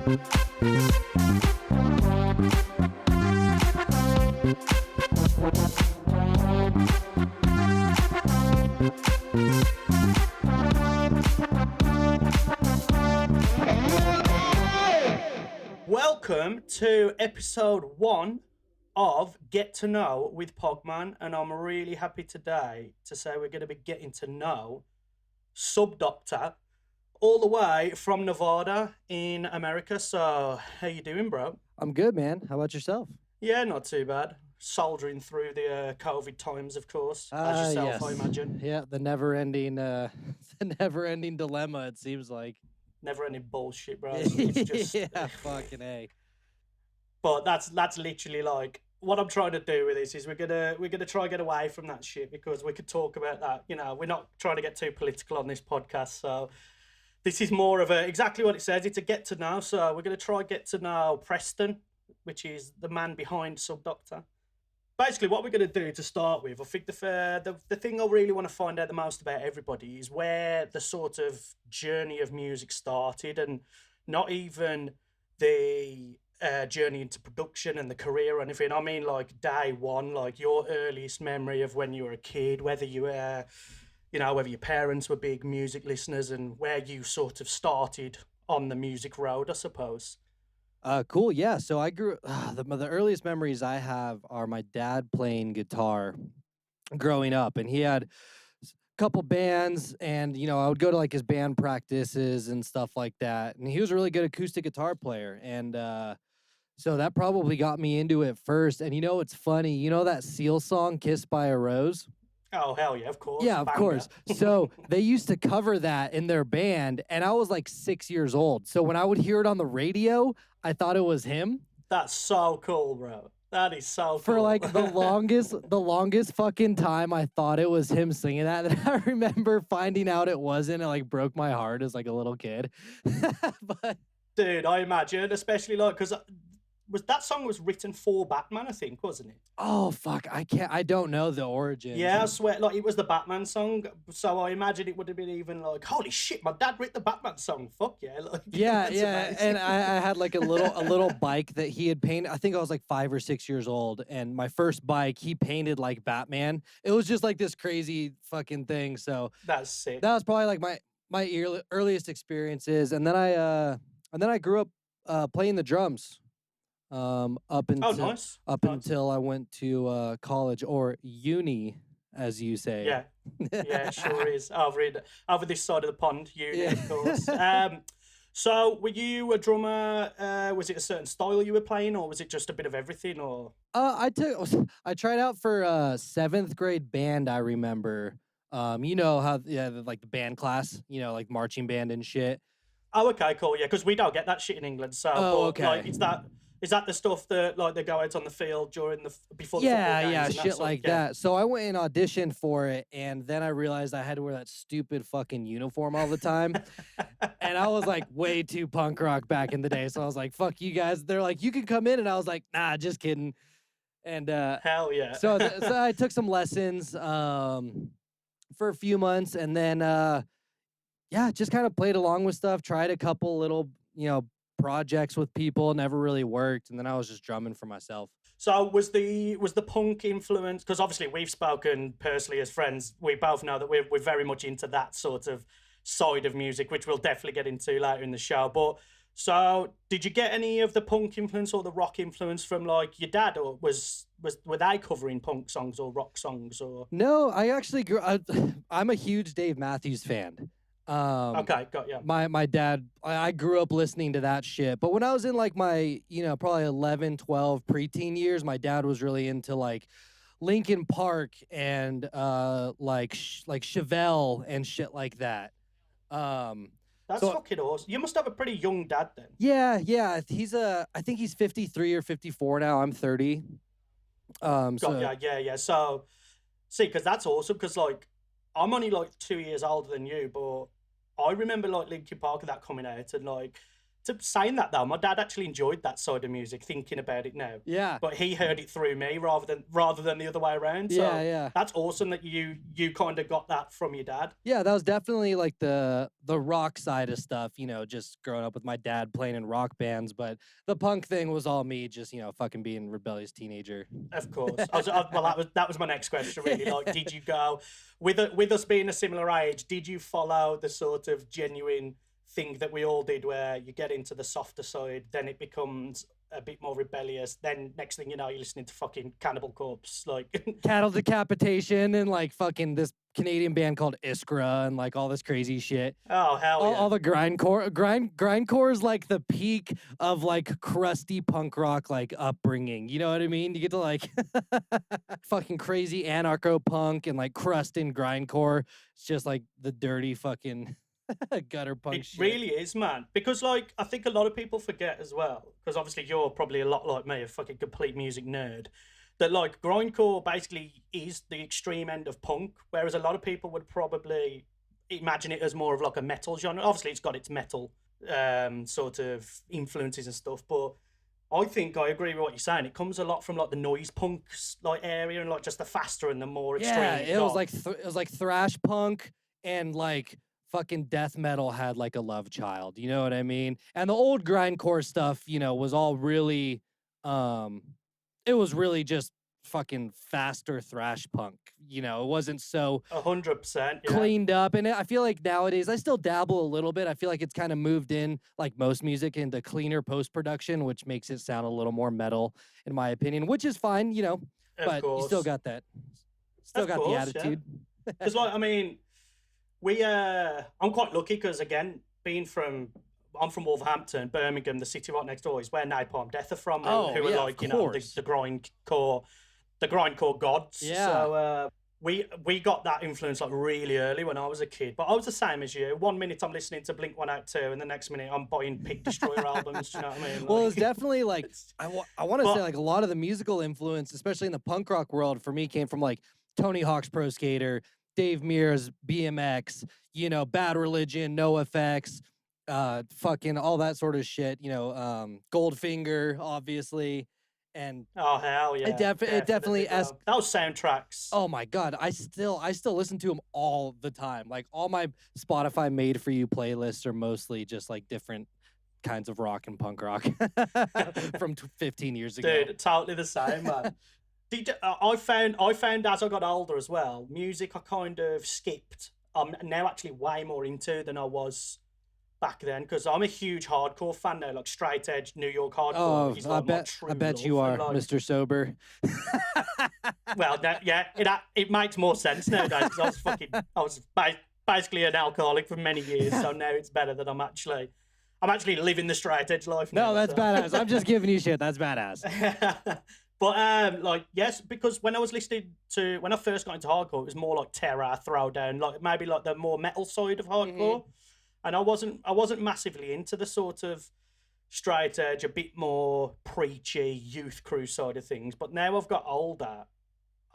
Welcome to episode 1 of Get to Know with Pogman, and I'm really happy today to say we're going to be getting to know SubDocta all the way from Nevada in America. So, how you doing, bro? I'm good, man. How about yourself? Yeah, not too bad. Soldiering through the COVID times, of course, as yourself, Yes. I imagine. Yeah, the never-ending, the never-ending dilemma. It seems like. Never any bullshit, bro. It's just Yeah, fucking A. But that's literally like what I'm trying to do with this is we're gonna try and get away from that shit because we could talk about that. You know, we're not trying to get too political on this podcast, so this is more of a exactly what it says. It's a get to know. So we're gonna try and get to know Preston, which is the man behind SubDocta. Basically, what we're going to do to start with, I think the thing I really want to find out the most about everybody is where the sort of journey of music started, and not even the journey into production and the career or anything. I mean, like day one, like your earliest memory of when you were a kid, whether you were, whether your parents were big music listeners, and where you sort of started on the music road, I suppose. Cool. Yeah. So I grew. The earliest memories I have are my dad playing guitar growing up, and he had a couple bands, and I would go to like his band practices and stuff like that. And he was a really good acoustic guitar player, and so that probably got me into it first. And it's funny. You know that Seal song, "Kissed by a Rose"? Oh, hell yeah, of course. Yeah, of course. So they used to cover that in their band, and I was like 6 years old. So when I would hear it on the radio, I thought it was him. That's so cool, bro. That is so cool. For like the longest fucking time, I thought it was him singing that. And I remember finding out it wasn't. It like broke my heart as like a little kid. But dude, I imagine, especially like because that song was written for Batman, I think, wasn't it? Oh fuck, I don't know the origin. Yeah, I swear, like it was the Batman song, so I imagine it would have been even like, holy shit, my dad wrote the Batman song. Fuck yeah, like yeah, that's yeah. amazing. And I had like a little bike that he had painted. I think I was like 5 or 6 years old, and my first bike he painted like Batman. It was just like this crazy fucking thing. So that's sick. That was probably like my earliest experiences, and then I grew up playing the drums. Up until I went to college or uni, as you say. Yeah, yeah, it sure is. Over this side of the pond, uni, Yeah. of course. So were you a drummer? Was it a certain style you were playing, or was it just a bit of everything? Or I tried out for a 7th grade band. I remember. You know how like the band class, like marching band and shit. Oh, okay, cool. Yeah, because we don't get that shit in England. So, okay. Like, is that the stuff that like they go out on the field during before the football games? Yeah, and shit like that. So I went and auditioned for it, and then I realized I had to wear that stupid fucking uniform all the time. And I was like way too punk rock back in the day. So I was like, fuck you guys. They're like, you can come in. And I was like, nah, just kidding. And hell yeah. So I took some lessons for a few months, and then just kind of played along with stuff, tried a couple little, projects with people, never really worked, and then I was just drumming for myself. So was the punk influence, because obviously we've spoken personally as friends, we both know that we're very much into that sort of side of music, which we'll definitely get into later in the show. But so did you get any of the punk influence or the rock influence from like your dad, or were they covering punk songs or rock songs? Or no, I actually I'm a huge Dave Matthews fan. Okay, got you. My dad, I grew up listening to that shit. But when I was in like my, probably 11, 12 preteen years, my dad was really into like Linkin Park and like Chevelle and shit like that. That's fucking awesome. You must have a pretty young dad then. Yeah. I think he's 53 or 54 now. I'm 30. Yeah. So, see, because that's awesome. Because like, I'm only like 2 years older than you, but I remember like Linkin Park and that coming out, and like saying that though, my dad actually enjoyed that side of music. Thinking about it now, Yeah. but he heard it through me rather than the other way around. Yeah, So yeah. that's awesome that you kind of got that from your dad. Yeah, that was definitely like the rock side of stuff, just growing up with my dad playing in rock bands, but the punk thing was all me just, fucking being a rebellious teenager. Of course. Well, that was my next question. Really, like, did you go with us being a similar age? Did you follow the sort of genuine thing that we all did, where you get into the softer side, then it becomes a bit more rebellious. Then next thing you know, you're listening to fucking Cannibal Corpse, like Cattle Decapitation and like fucking this Canadian band called Iskra and like all this crazy shit. Oh hell yeah! All the grindcore is like the peak of like crusty punk rock like upbringing. You know what I mean? You get to like fucking crazy anarcho punk and like crust and grindcore. It's just like the dirty fucking gutter punk shit. It really is, man. Because like I think a lot of people forget as well, because obviously you're probably a lot like me, a fucking complete music nerd, that like grindcore basically is the extreme end of punk, whereas a lot of people would probably imagine it as more of like a metal genre. Obviously it's got its metal sort of influences and stuff, but I think I agree with what you're saying. It comes a lot from like the noise punk like area and like just the faster and the more extreme. Yeah, it was like it was like thrash punk and like fucking death metal had like a love child. You know what I mean? And the old grindcore stuff, was all really, it was really just fucking faster thrash punk. It wasn't so 100%, cleaned up. And I feel like nowadays I still dabble a little bit. I feel like it's kind of moved in, like most music, into cleaner post production, which makes it sound a little more metal, in my opinion, which is fine, but you still got that, the attitude. Because like, I mean, I'm quite lucky because again, I'm from Wolverhampton, Birmingham, the city right next door is where Napalm Death are from, who are like, the grindcore gods. Yeah. So we got that influence like really early when I was a kid. But I was the same as you. 1 minute I'm listening to Blink-182, and the next minute I'm buying Pig Destroyer albums. Do you know what I mean? Well, it's definitely like I want to say like a lot of the musical influence, especially in the punk rock world, for me came from like Tony Hawk's Pro Skater, Dave Mears, BMX, Bad Religion, NoFX, fucking all that sort of shit, Goldfinger, obviously. And oh hell yeah, it definitely those soundtracks. Oh my god, I still listen to them all the time. Like all my Spotify made for you playlists are mostly just like different kinds of rock and punk rock from 15 years ago. Dude, totally the same, man. I found as I got older as well, music I kind of skipped. I'm now actually way more into than I was back then, because I'm a huge hardcore fan now, like straight edge New York hardcore. Oh, like I bet you are, like, Mr. Sober. Well, it makes more sense nowadays, because I was basically an alcoholic for many years, so now it's better that I'm actually living the straight edge life now. No, that's badass. I'm just giving you shit. That's badass. But like yes, because when I first got into hardcore, it was more like terror, throwdown, like maybe like the more metal side of hardcore. Mm-hmm. And I wasn't massively into the sort of straight edge, a bit more preachy youth crew side of things. But now I've got older,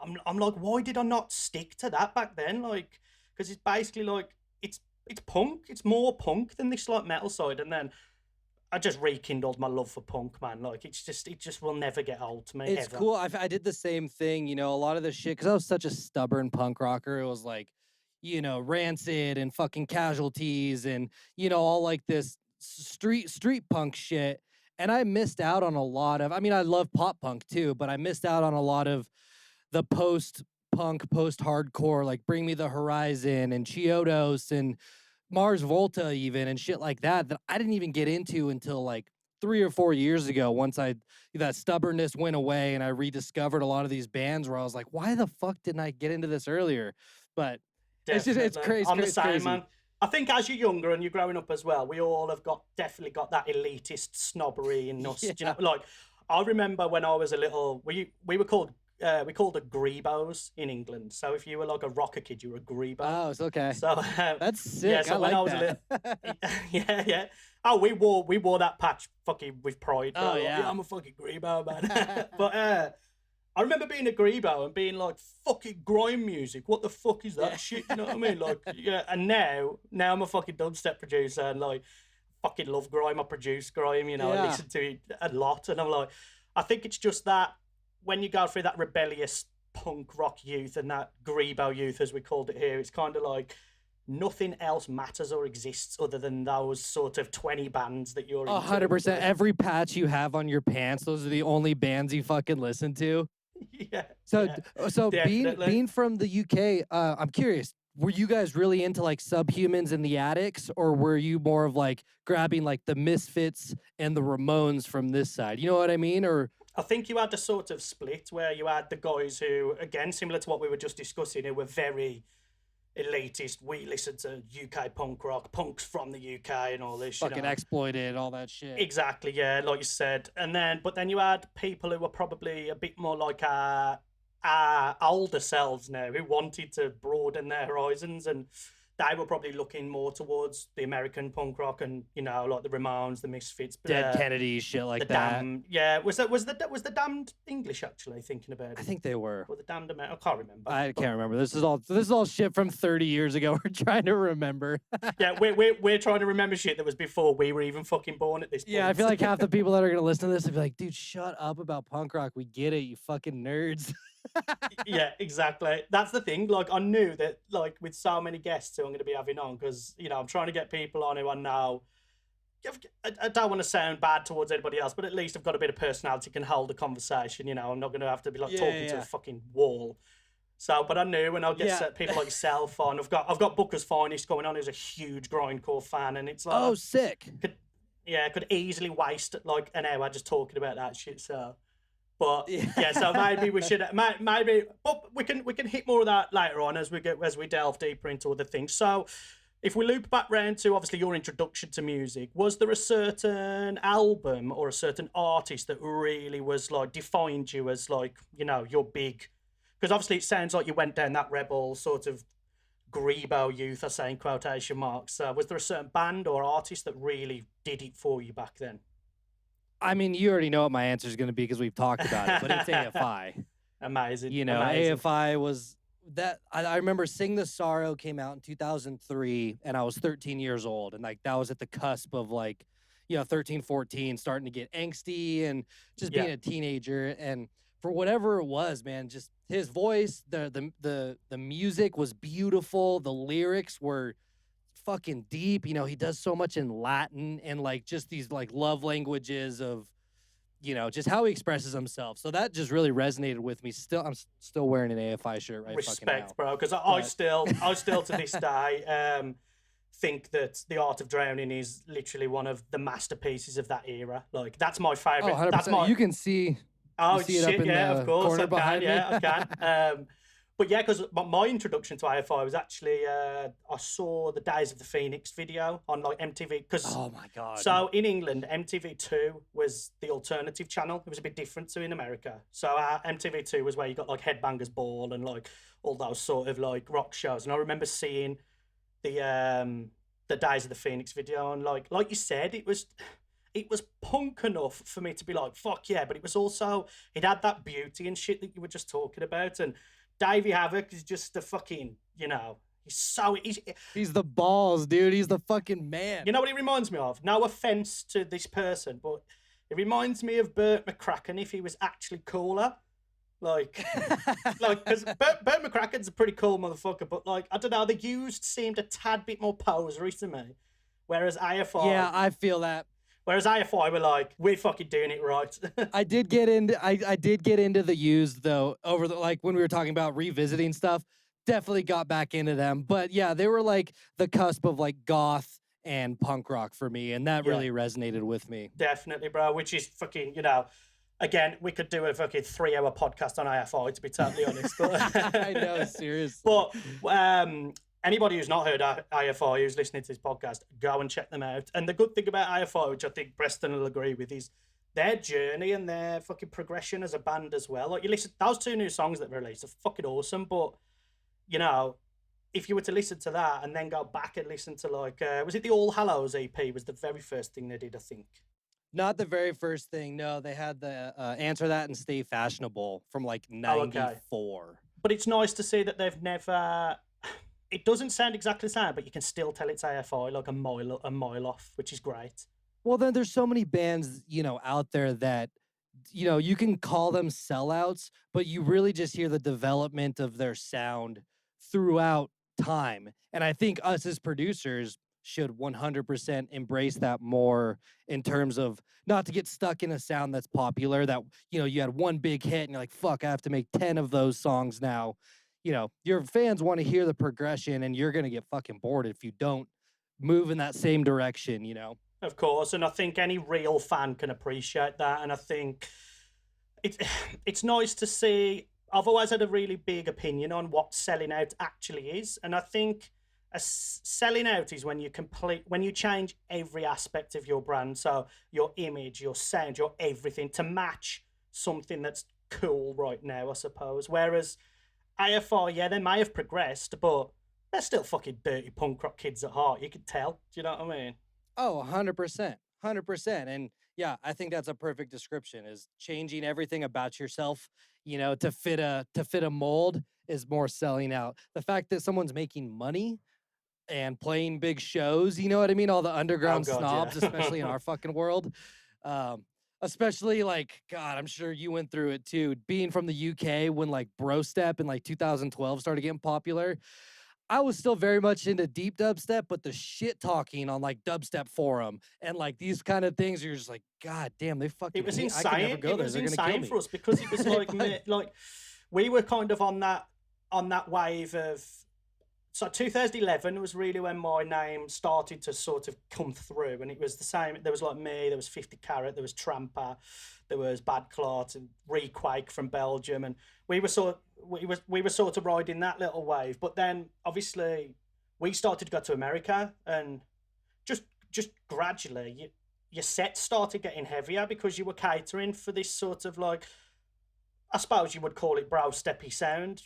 I'm like, why did I not stick to that back then? Like, because it's basically like it's punk. It's more punk than this like metal side. And then I just rekindled my love for punk, man. Like it just will never get old to me. It's ever. cool. I did the same thing. A lot of the shit, because I was such a stubborn punk rocker. It was like, Rancid and fucking Casualties and, all like this street punk shit. And I missed out on a lot of, I love pop punk too, but I missed out on a lot of the post-punk, post-hardcore, like Bring Me the Horizon and Chiodos and Mars Volta even and shit like that I didn't even get into until like 3 or 4 years ago, once that stubbornness went away and I rediscovered a lot of these bands where I was like, why the fuck didn't I get into this earlier? But it's crazy. I'm the same, man. I think as you're younger and you're growing up as well, we all have definitely got that elitist snobbery in us. Yeah. Like I remember when I was a little, we were called we called it grebos in England. So if you were like a rocker kid, you were a grebo. Oh, it's okay. So that's sick. Yeah. So I when like I was that. a little, yeah. Oh, we wore that patch fucking with pride. Bro. Oh yeah. I'm a fucking grebo, man. But I remember being a grebo and being like, fucking grime music. What the fuck is that shit? You know what I mean? Like, yeah. And now I'm a fucking dubstep producer and like, fucking love grime. I produce grime, you know, I Yeah. listen to it a lot. And I'm like, I think it's just that when you go through that rebellious punk rock youth and that grebo youth, as we called it here, it's kind of like nothing else matters or exists other than those sort of 20 bands that you're into. 100%. Every patch you have on your pants, those are the only bands you fucking listen to. Yeah. So, yeah, so definitely. being from the UK, I'm curious. Were you guys really into like Subhumans and the Attics, or were you more of like grabbing like the Misfits and the Ramones from this side? You know what I mean? Or I think you had a sort of split where you had the guys who, again, similar to what we were just discussing, who were very elitist. We listen to UK punk rock, punks from the UK, and all this. fucking You know? Exploited, all that shit. Exactly, yeah, like you said. But then you had people who were probably a bit more like our older selves now, who wanted to broaden their horizons, and they were probably looking more towards the American punk rock and, you know, like the Ramones, the Misfits, Dead Kennedys, shit like the that. Damned. Yeah, was the Damned English actually? Thinking about it, I think they were. or the Damned American. I can't remember. I can't remember. This is all shit from 30 years ago. We're trying to remember. Yeah, we're trying to remember shit that was before we were even fucking born at this point. Yeah, I feel like half the people that are gonna listen to this will be like, dude, shut up about punk rock. We get it, you fucking nerds. Yeah, exactly. That's the thing. Like, I knew that, like, with so many guests who I'm going to be having on, because, you know, I'm trying to get people on who I know. I don't want to sound bad towards anybody else, but at least I've got a bit of personality, can hold a conversation. You know, I'm not going to have to be like talking to a fucking wall. So, but I knew when I'll get people like yourself on. I've got Booker's Finest going on, who's a huge grindcore fan, and it's like, Oh, sick. Could easily waste like an hour just talking about that shit. So. But yeah, so maybe we should but we can hit more of that later on as we delve deeper into other things. So if we loop back round to obviously your introduction to music, was there a certain album or a certain artist that really was like defined you as like, you know, your big? Because obviously it sounds like you went down that rebel sort of grebo youth, I say in quotation marks. Was there a certain band or artist that really did it for you back then? I mean, you already know what my answer is going to be because we've talked about it, but it's AFI. Amazing. You know, amazing. AFI was that. I remember Sing the Sorrow came out in 2003, and I was 13 years old. And like that was at the cusp of like, you know, 13, 14, starting to get angsty and just being a teenager. And for whatever it was, man, just his voice, the music was beautiful. The lyrics were fucking deep. You know, he does so much in Latin and like just these like love languages of, you know, just how he expresses himself. So that just really resonated with me. I'm still wearing an AFI shirt right fucking now. Respect, bro, because I still to this day think that The Art of Drowning is literally one of the masterpieces of that era. Like, that's my favorite. Oh, 100%. That's my. You can see. Oh, see shit! it up in Yeah, the of course. corner behind me. Yeah, I can. But yeah, because my introduction to AFI was actually I saw the Days of the Phoenix video on like MTV. Oh my god! So in England, MTV2 was the alternative channel. It was a bit different to in America. So MTV2 was where you got like Headbangers Ball and like all those sort of like rock shows. And I remember seeing the Days of the Phoenix video, and like you said, it was punk enough for me to be like, fuck yeah, but it was also, it had that beauty and shit that you were just talking about. And Davey Havoc is just the fucking, you know, he's the balls, dude. He's the fucking man. You know what he reminds me of? No offense to this person, but it reminds me of Burt McCracken if he was actually cooler. Like, because Burt McCracken's a pretty cool motherfucker, but like, I don't know, the used seemed a tad bit more posery to me. Whereas AFI. Yeah, I feel that. Whereas AFI were like, we're fucking doing it right. I did get into the used though, over the, like when we were talking about revisiting stuff, definitely got back into them. But yeah, they were like the cusp of like goth and punk rock for me, and that really resonated with me. Definitely, bro, which is fucking, you know, again, we could do a fucking 3-hour podcast on AFI, to be totally honest. But I know, seriously. But anybody who's not heard AFI, who's listening to this podcast, go and check them out. And the good thing about AFI, which I think Preston will agree with, is their journey and their fucking progression as a band as well. Like, you listen, those 2 new songs that were released are fucking awesome. But, you know, if you were to listen to that and then go back and listen to like, was it the All Hallows EP was the very first thing they did, I think. Not the very first thing. No, they had the Answer That and Stay Fashionable from like 94. But it's nice to see that they've never... it doesn't sound exactly the same, but you can still tell it's AFI like a mile off, which is great. Well, then there's so many bands, out there that, you can call them sellouts, but you really just hear the development of their sound throughout time. And I think us as producers should 100% embrace that more in terms of not to get stuck in a sound that's popular that, you had one big hit and you're like, fuck, I have to make 10 of those songs now. Your fans want to hear the progression and you're going to get fucking bored if you don't move in that same direction. Of course, and I think any real fan can appreciate that. And I think it's it's nice to see. I've always had a really big opinion on what selling out actually is, and I think selling out is when you change every aspect of your brand, so your image, your sound, your everything to match something that's cool right now, I suppose. Whereas AFR, yeah, they may have progressed, but they're still fucking dirty punk rock kids at heart. You can tell. Do you know what I mean? Oh, 100%. 100%. And yeah, I think that's a perfect description is changing everything about yourself, to fit a mold is more selling out. The fact that someone's making money and playing big shows, you know what I mean? All the Oh underground god, snobs, especially in yeah. our fucking world. Especially like, God, I'm sure you went through it too. Being from the UK when like Bro Step in like 2012 started getting popular. I was still very much into deep dubstep, but the shit talking on like dubstep forum and like these kind of things, you're just like, God damn, they It fucking was hate. I could never insane. go It there. was They're gonna kill insane me. for us because it was like But like we were kind of on that wave of. So 2011 was really when my name started to sort of come through, and it was the same. There was like me, there was 50 Carat, there was Tramper, there was Bad Clot and Requake from Belgium, and we were sort of riding that little wave. But then obviously we started to go to America, and just just gradually your sets started getting heavier because you were catering for this sort of like, I suppose you would call it brow steppy sound.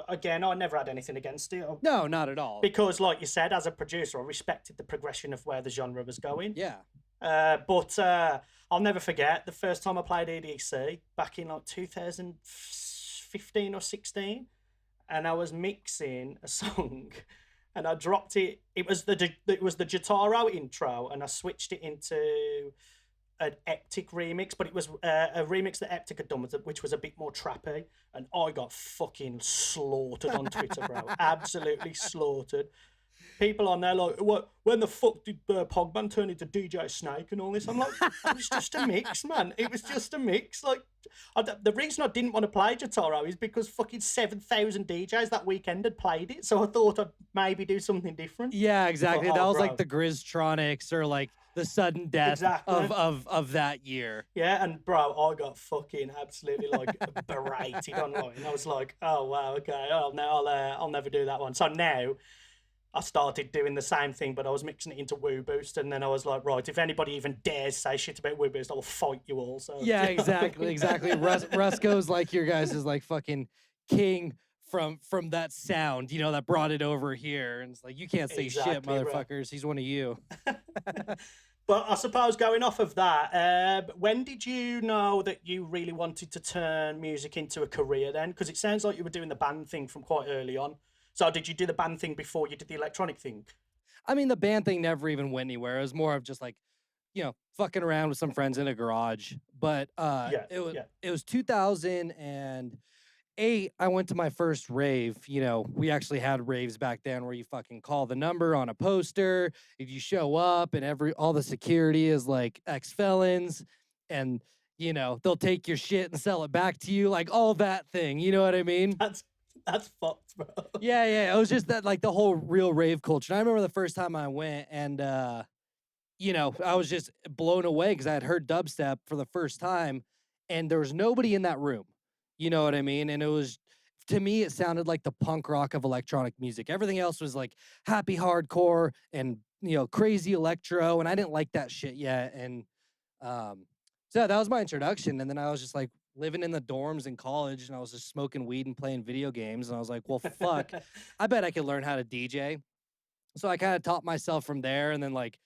Again, I never had anything against it no, not at all. because, like you said, as a producer, I respected the progression of where the genre was going. Yeah. But I'll never forget the first time I played EDC back in like 2015 or 16, and I was mixing a song, and I dropped it. It was the Gitaro intro, and I switched it into an Eptic remix, but it was a remix that Eptic had done, which was a bit more trappy, and I got fucking slaughtered on Twitter, bro. Absolutely slaughtered. People on there like, what? When the fuck did Pogman turn into DJ Snake and all this? I'm like, it was just a mix, man. It was just a mix. Like, the reason I didn't want to play Jotaro is because fucking 7,000 DJs that weekend had played it, so I thought I'd maybe do something different. Yeah, exactly. That Oh, was like bro. the Grizztronics or like the sudden death Exactly. of that year. Yeah, and bro, I got fucking absolutely like berated online. I was like, oh wow, okay, I'll never do that one. So now I started doing the same thing, but I was mixing it into Woo Boost, and then I was like, right, if anybody even dares say shit about Woo Boost, I will fight you all. So Yeah, exactly, exactly. Rusko's like your guys is like fucking king from that sound, that brought it over here. And it's like you can't say shit, Exactly, bro. motherfuckers. He's one of you. But I suppose going off of that, when did you know that you really wanted to turn music into a career then? Because it sounds like you were doing the band thing from quite early on. So did you do the band thing before you did the electronic thing? I mean, the band thing never even went anywhere. It was more of just like, fucking around with some friends in a garage. But Yeah, it yeah. was 2008. I went to my first rave. We actually had raves back then where you fucking call the number on a poster. If you show up and all the security is like ex-felons, and they'll take your shit and sell it back to you, like all that thing. You know what I mean? That's fucked, bro. Yeah, yeah. It was just that, like, the whole real rave culture. And I remember the first time I went, and I was just blown away because I had heard dubstep for the first time, and there was nobody in that room. You know what I mean? And it was, to me, it sounded like the punk rock of electronic music. Everything else was like happy hardcore and crazy electro, and I didn't like that shit yet. And so that was my introduction. And then I was just like living in the dorms in college, and I was just smoking weed and playing video games. And I was like, well, fuck, I bet I could learn how to DJ. So I kind of taught myself from there, and then like,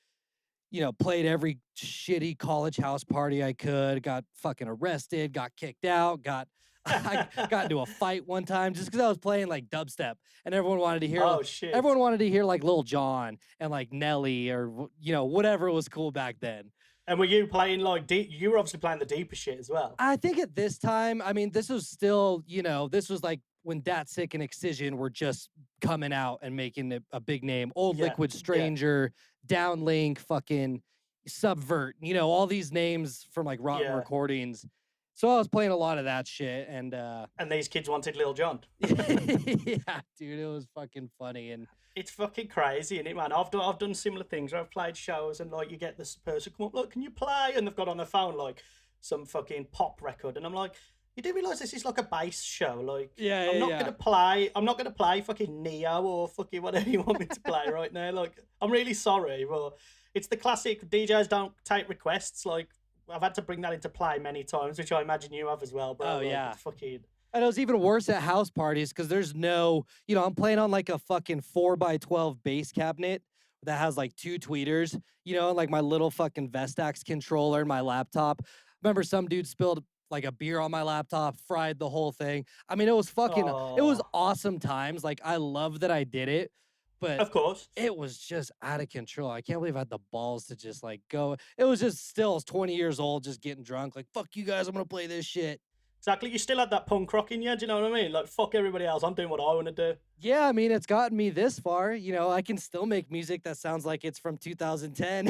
played every shitty college house party I could, got fucking arrested, got kicked out, got I got into a fight one time just because I was playing like dubstep, and everyone wanted to hear Oh shit. everyone wanted to hear like Lil Jon and like Nelly or whatever was cool back then. And were you playing like deep? You were obviously playing the deeper shit as well. I think at this time, I mean, this was still, this was like when Dat Sick and Excision were just coming out and making a big name. Old Yeah, Liquid yeah. Stranger, Downlink, fucking Subvert, all these names from like Rotten Yeah. Recordings. So I was playing a lot of that shit, and And these kids wanted Lil Jon. yeah, dude, it was fucking funny, and It's fucking crazy, isn't it, man? I've done similar things where I've played shows and like you get this person come up, look, can you play? And they've got on their phone like some fucking pop record, and I'm like, you do realise this is like a bass show? Like, I'm not gonna play fucking Neo or fucking whatever you want me to play right now. Like, I'm really sorry, but it's the classic DJs don't take requests. Like, I've had to bring that into play many times, which I imagine you have as well, bro. Oh, like, yeah. It's fucking. And it was even worse at house parties because there's no, I'm playing on like a fucking 4x12 bass cabinet that has like 2 tweeters, and like my little fucking Vestax controller and my laptop. Remember some dude spilled like a beer on my laptop, fried the whole thing. I mean, it was Oh, awesome times. Like, I love that I did it, but of course. it was just out of control. I can't believe I had the balls to just like go. It was just still, I was 20 years old, just getting drunk. Like, fuck you guys, I'm gonna play this shit. Exactly. You still had that punk rock in you, do you know what I mean? Like, fuck everybody else. I'm doing what I want to do. Yeah, I mean, it's gotten me this far. I can still make music that sounds like it's from 2010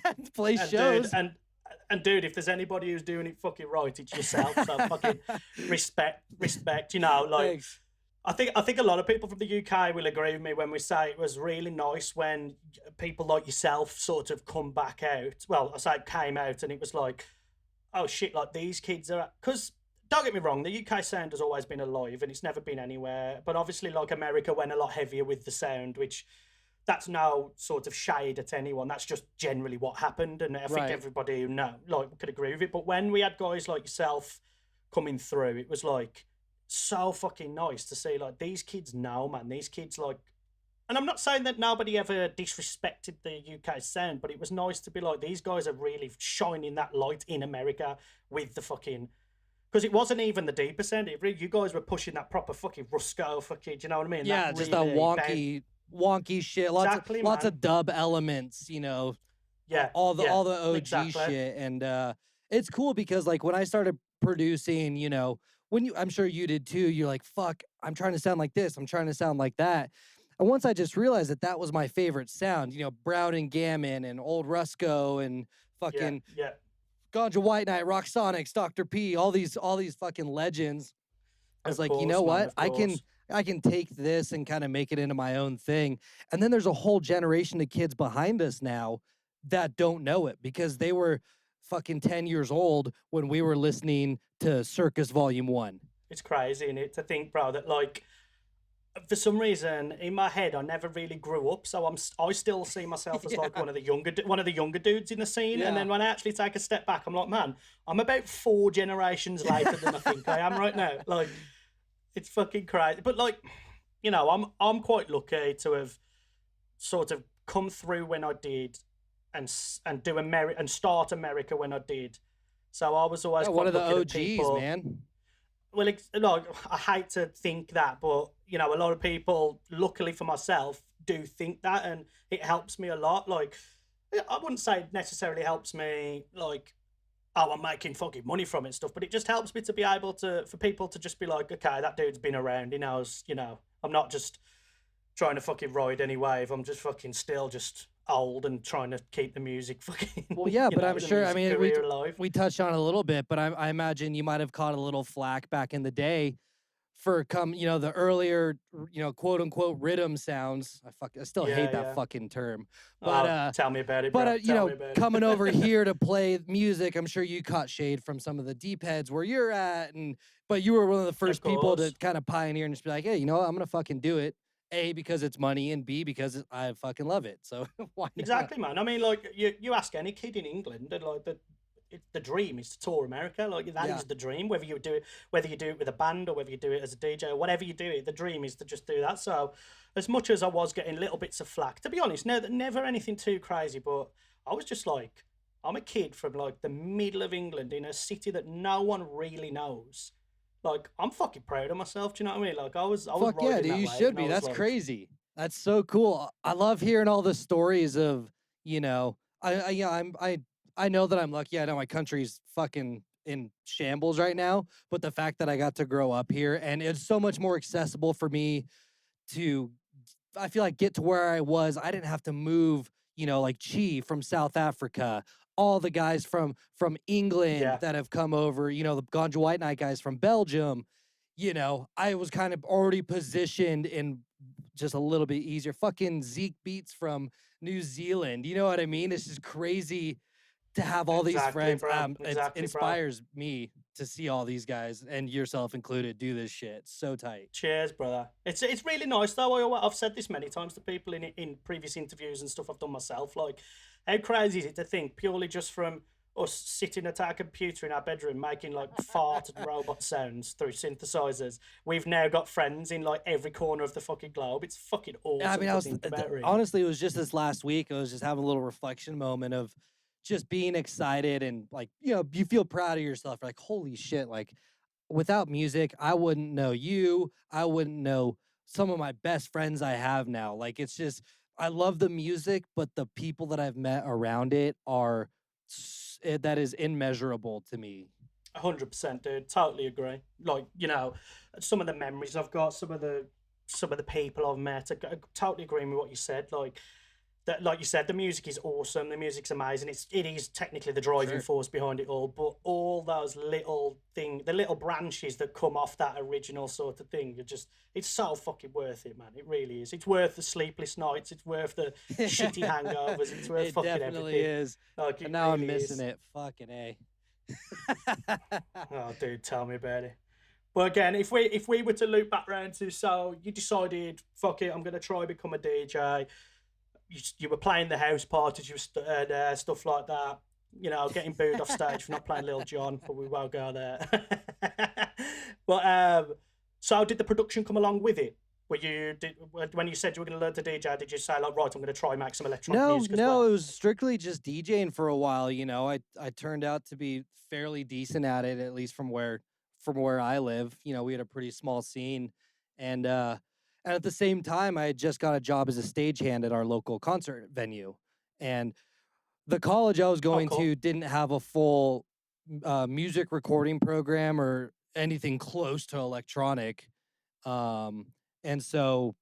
and play And shows. dude, dude, if there's anybody who's doing it fucking right, it's yourself. So fucking respect. Like, Thanks. I think a lot of people from the UK will agree with me when we say it was really nice when people like yourself sort of come back out. Well, I say came out, and it was like, oh shit, like these kids are, because don't get me wrong, the UK sound has always been alive and it's never been anywhere. But obviously, like America went a lot heavier with the sound, which that's no sort of shade at anyone. That's just generally what happened, and I think Right. everybody who could agree with it. But when we had guys like yourself coming through, it was like so fucking nice to see like these kids know, man. These kids like, and I'm not saying that nobody ever disrespected the UK sound, but it was nice to be like these guys are really shining that light in America with the fucking. Because it wasn't even the deeper sound. You guys were pushing that proper fucking Rusko fucking. Do you know what I mean? Yeah, just that wonky shit. Exactly, Lots man. of dub elements. Yeah, all the OG exactly. shit, and it's cool because like when I started producing, I'm sure you did too. You're like, fuck, I'm trying to sound like this. I'm trying to sound like that. And once I just realized that was my favorite sound, Brown and Gammon and Old Rusko and fucking Yeah. Ganja White Knight, Rocksonics, Dr. P, all these fucking legends. I was Of like, you course, know man, what? of I course. can take this and kind of make it into my own thing. And then there's a whole generation of kids behind us now that don't know it because they were fucking 10 years old when we were listening to Circus Volume 1. It's crazy, isn't it, to think, bro, that like for some reason in my head I never really grew up, so I still see myself as like Yeah. one of the younger dudes in the scene. Yeah. And then when I actually take a step back, I'm like, man, I'm about 4 generations later than I think I am right now. Like, it's fucking crazy. But like, I'm quite lucky to have sort of come through when I did, and do America and start America when I did. So I was always Yeah, quite one of the lucky that OGs, people, man. well, no, I hate to think that, but a lot of people, luckily for myself, do think that, and it helps me a lot. Like, I wouldn't say it necessarily helps me, like, oh, I'm making fucking money from it and stuff, but it just helps me to be able for people to just be like, okay, that dude's been around, he knows, I'm not just trying to fucking ride any wave. I'm just fucking still just old and trying to keep the music fucking. Well, yeah, but I'm the sure. I music mean, career alive. we touched on it a little bit, but I imagine you might have caught a little flack back in the day for the earlier, quote unquote rhythm sounds. I still hate that Yeah. fucking term, Oh, but tell me about it, bro. but Tell me about it. coming over here to play music, I'm sure you caught shade from some of the deep heads where you're at, but you were one of the first people to course. kind of pioneer and just be like, hey, what? I'm gonna fucking do it. A, because it's money, and B, because I fucking love it. So why not? Exactly, man. I mean, like you ask any kid in England, and like the dream is to tour America. Like that is Yeah. the dream. Whether you do it with a band or whether you do it as a DJ or whatever you do it, the dream is to just do that. So, as much as I was getting little bits of flack, to be honest, never anything too crazy, but I was just like, I'm a kid from like the middle of England in a city that no one really knows. Like, I'm fucking proud of myself. Do you know what I mean? Like, I was Fuck yeah, riding dude, that you wave, should and I be. was That's like, crazy. That's so cool. I love hearing all the stories of, yeah, I know that I'm lucky. I know my country's fucking in shambles right now, but the fact that I got to grow up here and it's so much more accessible for me to I feel like get to where I was. I didn't have to move, like Chi from South Africa, all the guys from England yeah, that have come over, the Ganja White Night guys from Belgium. I was kind of already positioned in just a little bit easier. Fucking Zeke Beats from New Zealand. You know what I mean? It's just crazy to have all these exactly, friends. bro. It Exactly, bro. inspires me to see all these guys and yourself included do this shit. So tight. Cheers, brother. It's really nice though. I've said this many times to people in previous interviews and stuff I've done myself. Like, how crazy is it to think purely just from us sitting at our computer in our bedroom making like fart and robot sounds through synthesizers, we've now got friends in like every corner of the fucking globe. It's fucking I awesome mean, I to was think about, really. honestly, it was just this last week. I was just having a little reflection moment of just being excited and like, you feel proud of yourself. Like, holy shit, like without music, I wouldn't know you. I wouldn't know some of my best friends I have now. Like, it's just, I love the music, but the people that I've met around it are, that is immeasurable to me. 100%, dude. Totally agree. Like, some of the memories I've got, some of the people I've met. I totally agree with what you said. Like you said, the music is awesome. The music's amazing. It is technically the driving Sure. force behind it all. But all those the little branches that come off that original sort of thing, it's so fucking worth it, man. It really is. It's worth the sleepless nights. It's worth the shitty hangovers. It's worth It fucking definitely everything. is. Like, And it now I'm really missing is. it. Fucking A. Oh, dude, tell me about it. But again, if we were to loop back round to, so you decided, fuck it, I'm gonna try become a DJ. You were playing the house parties, you were stuff like that. Getting booed off stage for not playing Lil Jon, but we won't go there. But so did the production come along with it? When you said you were going to learn to DJ? Did you say like, right, I'm going to try make some electronic No, music as no, well? it was strictly just DJing for a while. I turned out to be fairly decent at it, at least from where I live. We had a pretty small scene, and at the same time, I had just got a job as a stagehand at our local concert venue, and the college I was Oh, going cool. to didn't have a full music recording program or anything close to electronic, um, and so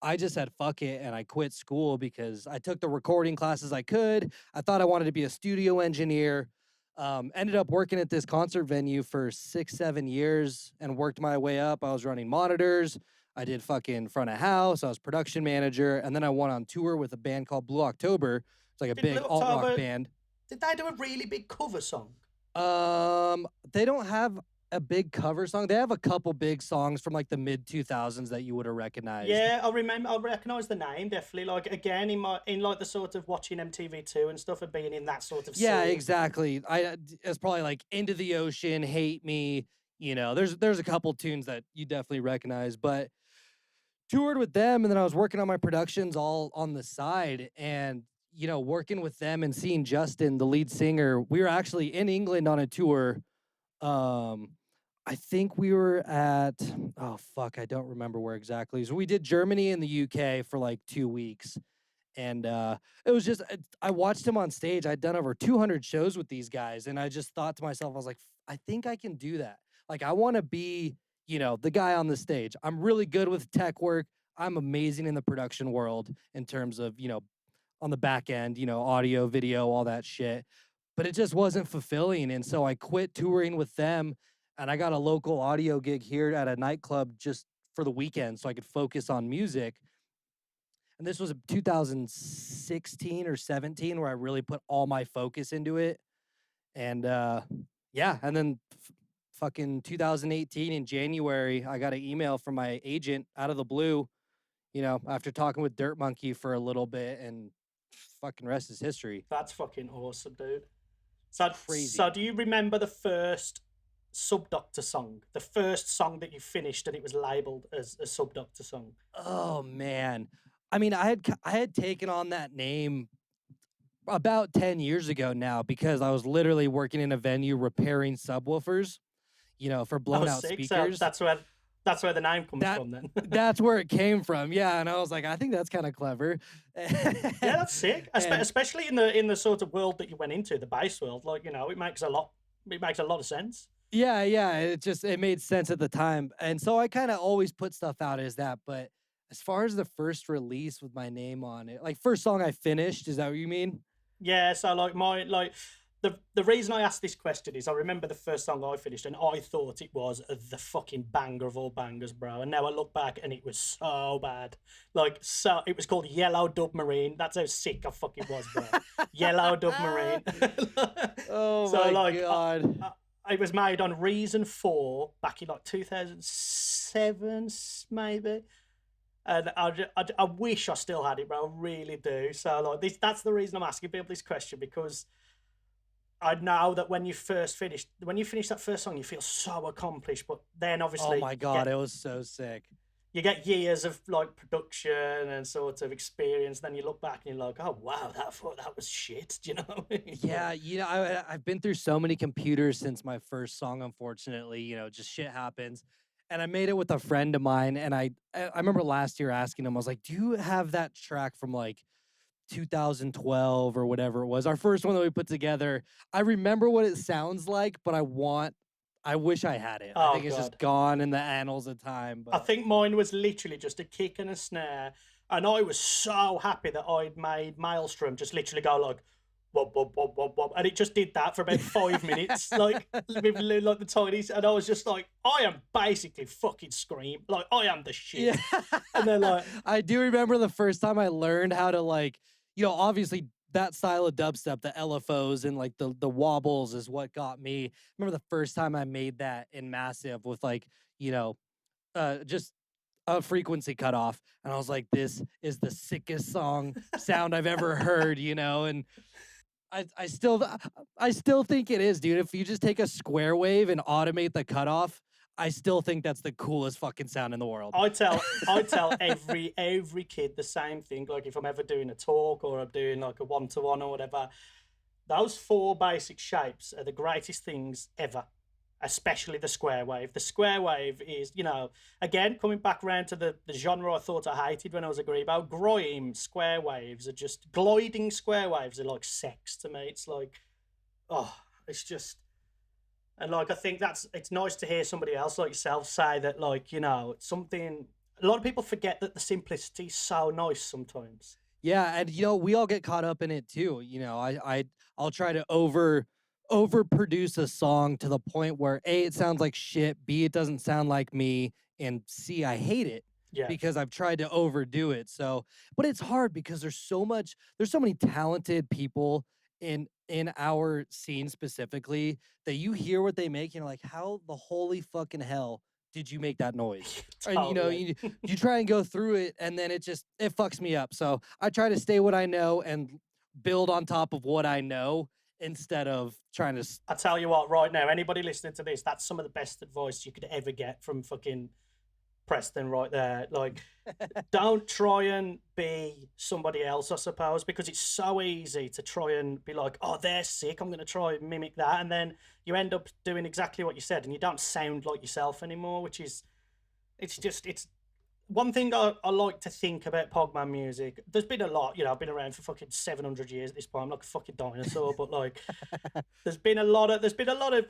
I just said fuck it and I quit school because I took the recording classes I could. I thought I wanted to be a studio engineer. Ended up working at this concert venue for 6, 7 years and worked my way up. I was running monitors. I did fucking front of house. I was production manager. And then I went on tour with a band called Blue October. It's like a Did Blue big alt rock October? band. Did they do a really big cover song? They don't have a big cover song. They have a couple big songs from like the mid 2000s that you would have recognized. Yeah, I remember. I recognise the name definitely. Like, again, in like the sort of watching MTV2 and stuff, and being in that sort of Yeah, scene. exactly. It's probably like Into the Ocean, Hate Me. There's a couple tunes that you definitely recognize, but toured with them, and then I was working on my productions all on the side, and working with them and seeing Justin, the lead singer. We were actually in England on a tour. Um, I think we were at oh fuck, I don't remember where exactly. So we did Germany and the UK for like 2 weeks, and it was just I watched him on stage. I'd done over 200 shows with these guys, and I just thought to myself, I was like, I think I can do that. Like, I want to be, the guy on the stage. I'm really good with tech work. I'm amazing in the production world in terms of, on the back end, audio, video, all that shit. But it just wasn't fulfilling, and so I quit touring with them, and I got a local audio gig here at a nightclub just for the weekend, so I could focus on music. And this was 2016 or 17 where I really put all my focus into it. And yeah, and then fucking 2018 in January, I got an email from my agent out of the blue, after talking with Dirt Monkey for a little bit, and fucking rest is history. That's fucking awesome, dude. So Crazy. do you remember the first SubDocta song? The first song that you finished and it was labeled as a SubDocta song? Oh man. I mean, I had taken on that name about 10 years ago now because I was literally working in a venue repairing subwoofers. for Oh, blown out sick. So speakers. that's where the name comes That from then. that's where it came from. Yeah, and I was like, I think that's kind of clever. Yeah, that's sick. And Especially in the sort of world that you went into, the bass world. Like, it makes a lot. It makes a lot of sense. yeah, it made sense at the time. And so I kind of always put stuff out as that, but as far as the first release with my name on it, like first song I finished, is that what you mean? Yeah. So the reason I asked this question is I remember the first song I finished and I thought it was the fucking banger of all bangers, bro. And now I look back and it was so bad. So it was called Yellow Dubmarine. That's how sick I fucking was, bro. Yellow Dubmarine. Oh So my like god. it was made on Reason 4 back in like 2007 maybe. And I wish I still had it, bro. I really do. So like that's the reason I'm asking people this question, because I know that when you finish that first song, you feel so accomplished. But then Oh obviously my god, it was so sick. you get years of like production and sort of experience. Then you look back and you're like, oh wow, that was shit. Do you know what I mean? Yeah, I've been through so many computers since my first song, unfortunately, just shit happens. And I made it with a friend of mine, and I remember last year asking him, I was like, "Do you have that track from like 2012 or whatever it was, our first one that we put together?" I remember what it sounds like, but I wish I had it. I Oh think it's just god. gone in the annals of time, I but think mine was literally just a kick and a snare, and I was so happy that I'd made Maelstrom just literally go like, wop wop wop wop wop, and it just did that for about 5 minutes, like with like the tinies, and I was just like, I am basically fucking Scream, like I am the yeah. shit, and then like, I do remember the first time I learned how to like, obviously that style of dubstep, the LFOs and like the wobbles is what got me. I remember the first time I made that in Massive with like, just a frequency cutoff. And I was like, this is the sickest sound I've ever heard, and I still think it is, dude. If you just take a square wave and automate the cutoff, I still think that's the coolest fucking sound in the world. I tell every kid the same thing. Like if I'm ever doing a talk or I'm doing like a one-to-one or whatever, those four basic shapes are the greatest things ever, especially the square wave. The square wave is, again, coming back around to the genre I thought I hated when I was a grebo, grime square waves are just, gliding square waves are like sex to me. It's like, oh, it's just, and like, I think it's nice to hear somebody else like yourself say that, like, it's something, a lot of people forget that the simplicity is so nice sometimes. Yeah, and we all get caught up in it too. I'll try to overproduce a song to the point where A, it sounds like shit, B, it doesn't sound like me, and C, I hate it Yeah. because I've tried to overdo it. So, but it's hard because there's so many talented people in our scene specifically that you hear what they make and you're like, how the holy fucking hell did you make that noise? And Totally. you try and go through it and then it fucks me up. So I try to stay what I know and build on top of what I know instead of trying to I tell you what, right now, anybody listening to this, that's some of the best advice you could ever get from fucking Preston right there. Like, don't try and be somebody else, I suppose, because it's so easy to try and be like, oh, they're sick, I'm going to try and mimic that. And then you end up doing exactly what you said and you don't sound like yourself anymore, which is, it's one thing I like to think about Pogman music. There's been a lot, I've been around for fucking 700 years at this point. I'm like a fucking dinosaur, but like, there's been a lot of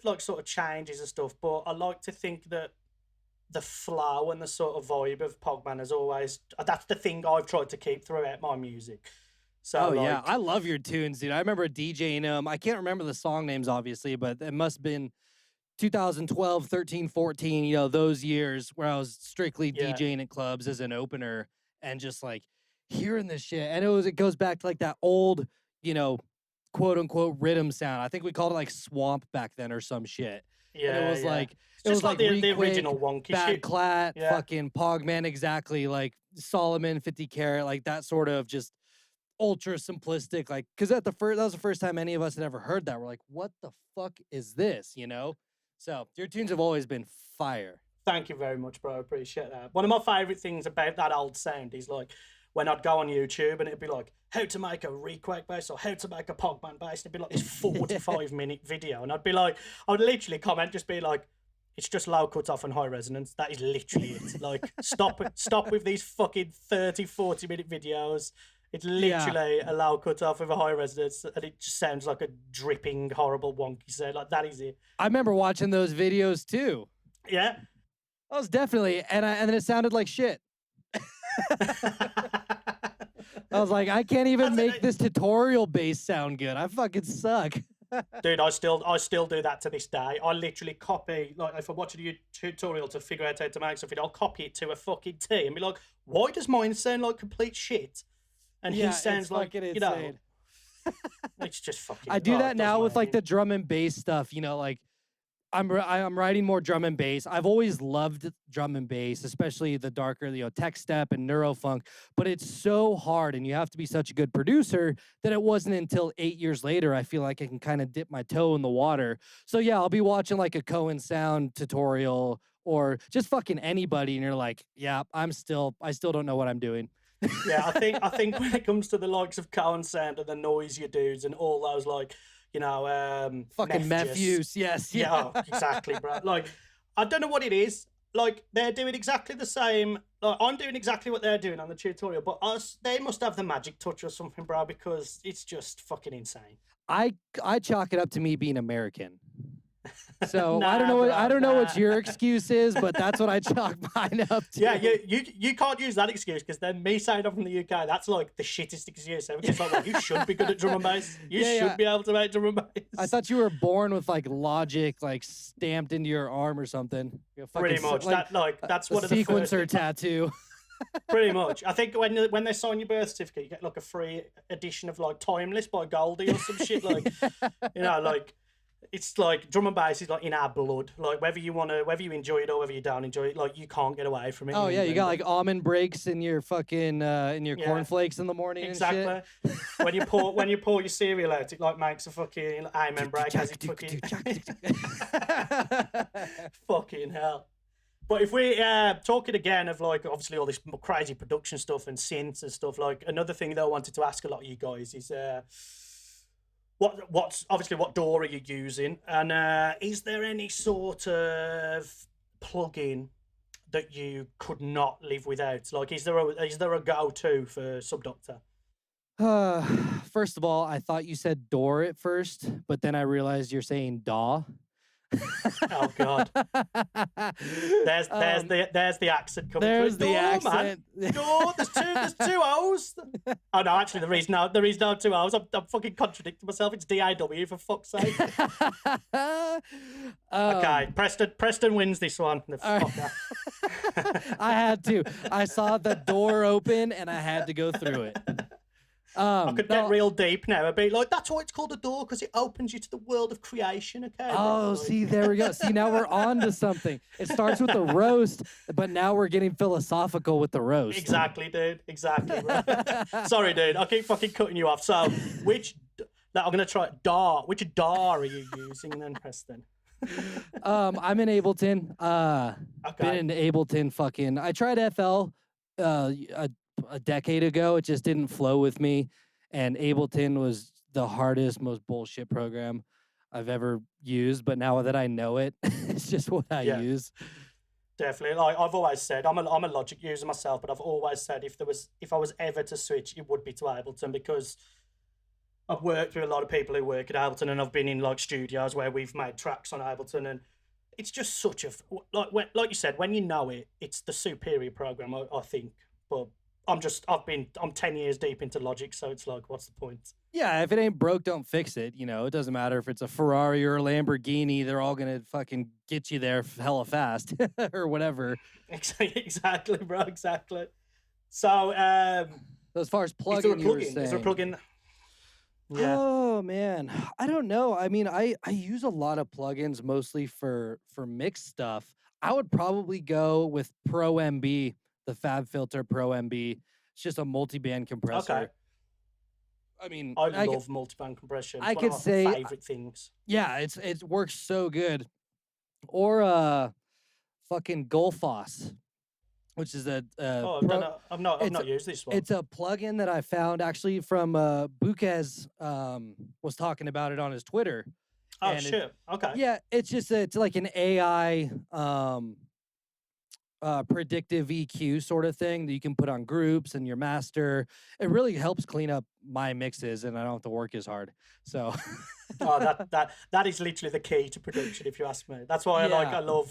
like sort of changes and stuff. But I like to think that the flow and the sort of vibe of Pogman is always, that's the thing I've tried to keep throughout my music. So Oh yeah, like, I love your tunes, dude. I remember DJing them. I can't remember the song names obviously, but it must have been 2012, 13, 14, those years where I was strictly yeah, DJing at clubs as an opener and just like hearing this shit. And it goes back to like that old, quote unquote rhythm sound. I think we called it like swamp back then or some shit. And it yeah, was yeah. like It's just like the Requake, original wonky Bad shit. Clat, Yeah. fucking Pogman, exactly, like Solomon, 50 Carat, like that sort of just ultra simplistic, like, because that was the first time any of us had ever heard that. We're like, what the fuck is this, So your tunes have always been fire. Thank you very much, bro. I appreciate that. One of my favorite things about that old sound is like when I'd go on YouTube and it'd be like how to make a Requake bass or how to make a Pogman bass. And it'd be like this 45-minute video. And I would literally comment, just be like, It's just low cutoff and high resonance. That is literally it. Like, stop with these fucking 30, 40-minute videos. It's literally a low cutoff with a high resonance, and it just sounds like a dripping, horrible, wonky sound. Like, that is it. I remember watching those videos too. Yeah. I was definitely, and then it sounded like shit. I was like, I can't even make this tutorial base sound good. I fucking suck. Dude, I still do that to this day. I literally copy, like, if I'm watching a tutorial to figure out how to make something, I'll copy it to a fucking T and be like, why does mine sound like complete shit? And he sounds like, you know, it's just fucking. I do that now with like the drum and bass stuff, you know, like I'm writing more drum and bass. I've always loved drum and bass, especially the darker, you know, tech step and neurofunk, but it's so hard and you have to be such a good producer that it wasn't until 8 years later I feel like I can kind of dip my toe in the water. So yeah, I'll be watching like a Cohen Sound tutorial or just fucking anybody and you're like, yeah, I still don't know what I'm doing. Yeah, I think when it comes to the likes of Cohen Sound and the Noisier dudes and all those, like, you know, fucking Matthews, yes, yeah, exactly, bro. Like, I don't know what it is. Like, they're doing exactly the same. Like, I'm doing exactly what they're doing on the tutorial, but they must have the magic touch or something, bro, because it's just fucking insane. I chalk it up to me being American. So I don't know what your excuse is, but that's what I chalk mine up to. Yeah, you can't use that excuse because then me saying I'm from the UK, that's like the shittest excuse ever. It's like, you should be good at drum and bass. You should be able to make drum and bass. I thought you were born with like Logic like stamped into your arm or something. Pretty much. That's one of the sequencer tattoo. Pretty much. I think when they sign your birth certificate, you get like a free edition of like Timeless by Goldie or some shit. Like, you know, like. It's like drum and bass is like in our blood. Like whether you enjoy it or whether you don't enjoy it, like you can't get away from it. Oh yeah, you got like almond breaks in your fucking cornflakes in the morning. Exactly. And shit. when you pour your cereal out, it like makes a fucking almond break as it fucking fucking hell. But if we talking again of like obviously all this crazy production stuff and synths and stuff, like another thing that I wanted to ask a lot of you guys is what DAW are you using, and is there any sort of plugin that you could not live without? Like, is there a go-to for SubDocta? First of all, I thought you said door at first, but then I realized you're saying DAW. Oh God! There's the accent coming. There's through. the accent. Door. There's two O's. Oh no, actually there is no two O's. I'm fucking contradicting myself. It's DAW for fuck's sake. Okay, Preston wins this one. I had to. I saw the door open and I had to go through it. I could get real deep now. I'd be like, that's why it's called a door, because it opens you to the world of creation, okay? Oh, see, there we go. See, now we're on to something. It starts with the roast, but now we're getting philosophical with the roast. Exactly, dude. Exactly, bro. Sorry, dude. I keep fucking cutting you off. So, I'm going to try DAW. Which DAW are you using then, Preston? I'm in Ableton. Been in Ableton fucking... I tried FL a decade ago. It just didn't flow with me, and Ableton was the hardest, most bullshit program I've ever used. But now that I know it, it's just what I use. Definitely. Like I've always said, I'm a Logic user myself, but I've always said if I was ever to switch, it would be to Ableton, because I've worked with a lot of people who work at Ableton, and I've been in like studios where we've made tracks on Ableton, and it's just such a like you said, when you know it, it's the superior program, I think. But I'm 10 years deep into Logic, so it's like, what's the point? Yeah, if it ain't broke, don't fix it. You know, it doesn't matter if it's a Ferrari or a Lamborghini, they're all gonna fucking get you there hella fast or whatever. Exactly, bro, exactly. So, as far as plugin, is there a plugin? Yeah. Oh man, I don't know. I mean, I use a lot of plugins mostly for mixed stuff. I would probably go with Pro MB. The FabFilter Pro MB. It's just a multi-band compressor. Okay. I mean, I love multi-band compression. I could say one of my favorite things. Yeah, it works so good. Or fucking Gullfoss, which is a I've not used this one. It's a plugin that I found actually from Bukez was talking about it on his Twitter. Oh and shit. Okay. yeah, it's like an AI predictive EQ sort of thing that you can put on groups and your master. It really helps clean up my mixes, and I don't have to work as hard. So Oh, that is literally the key to production, if you ask me. That's why yeah.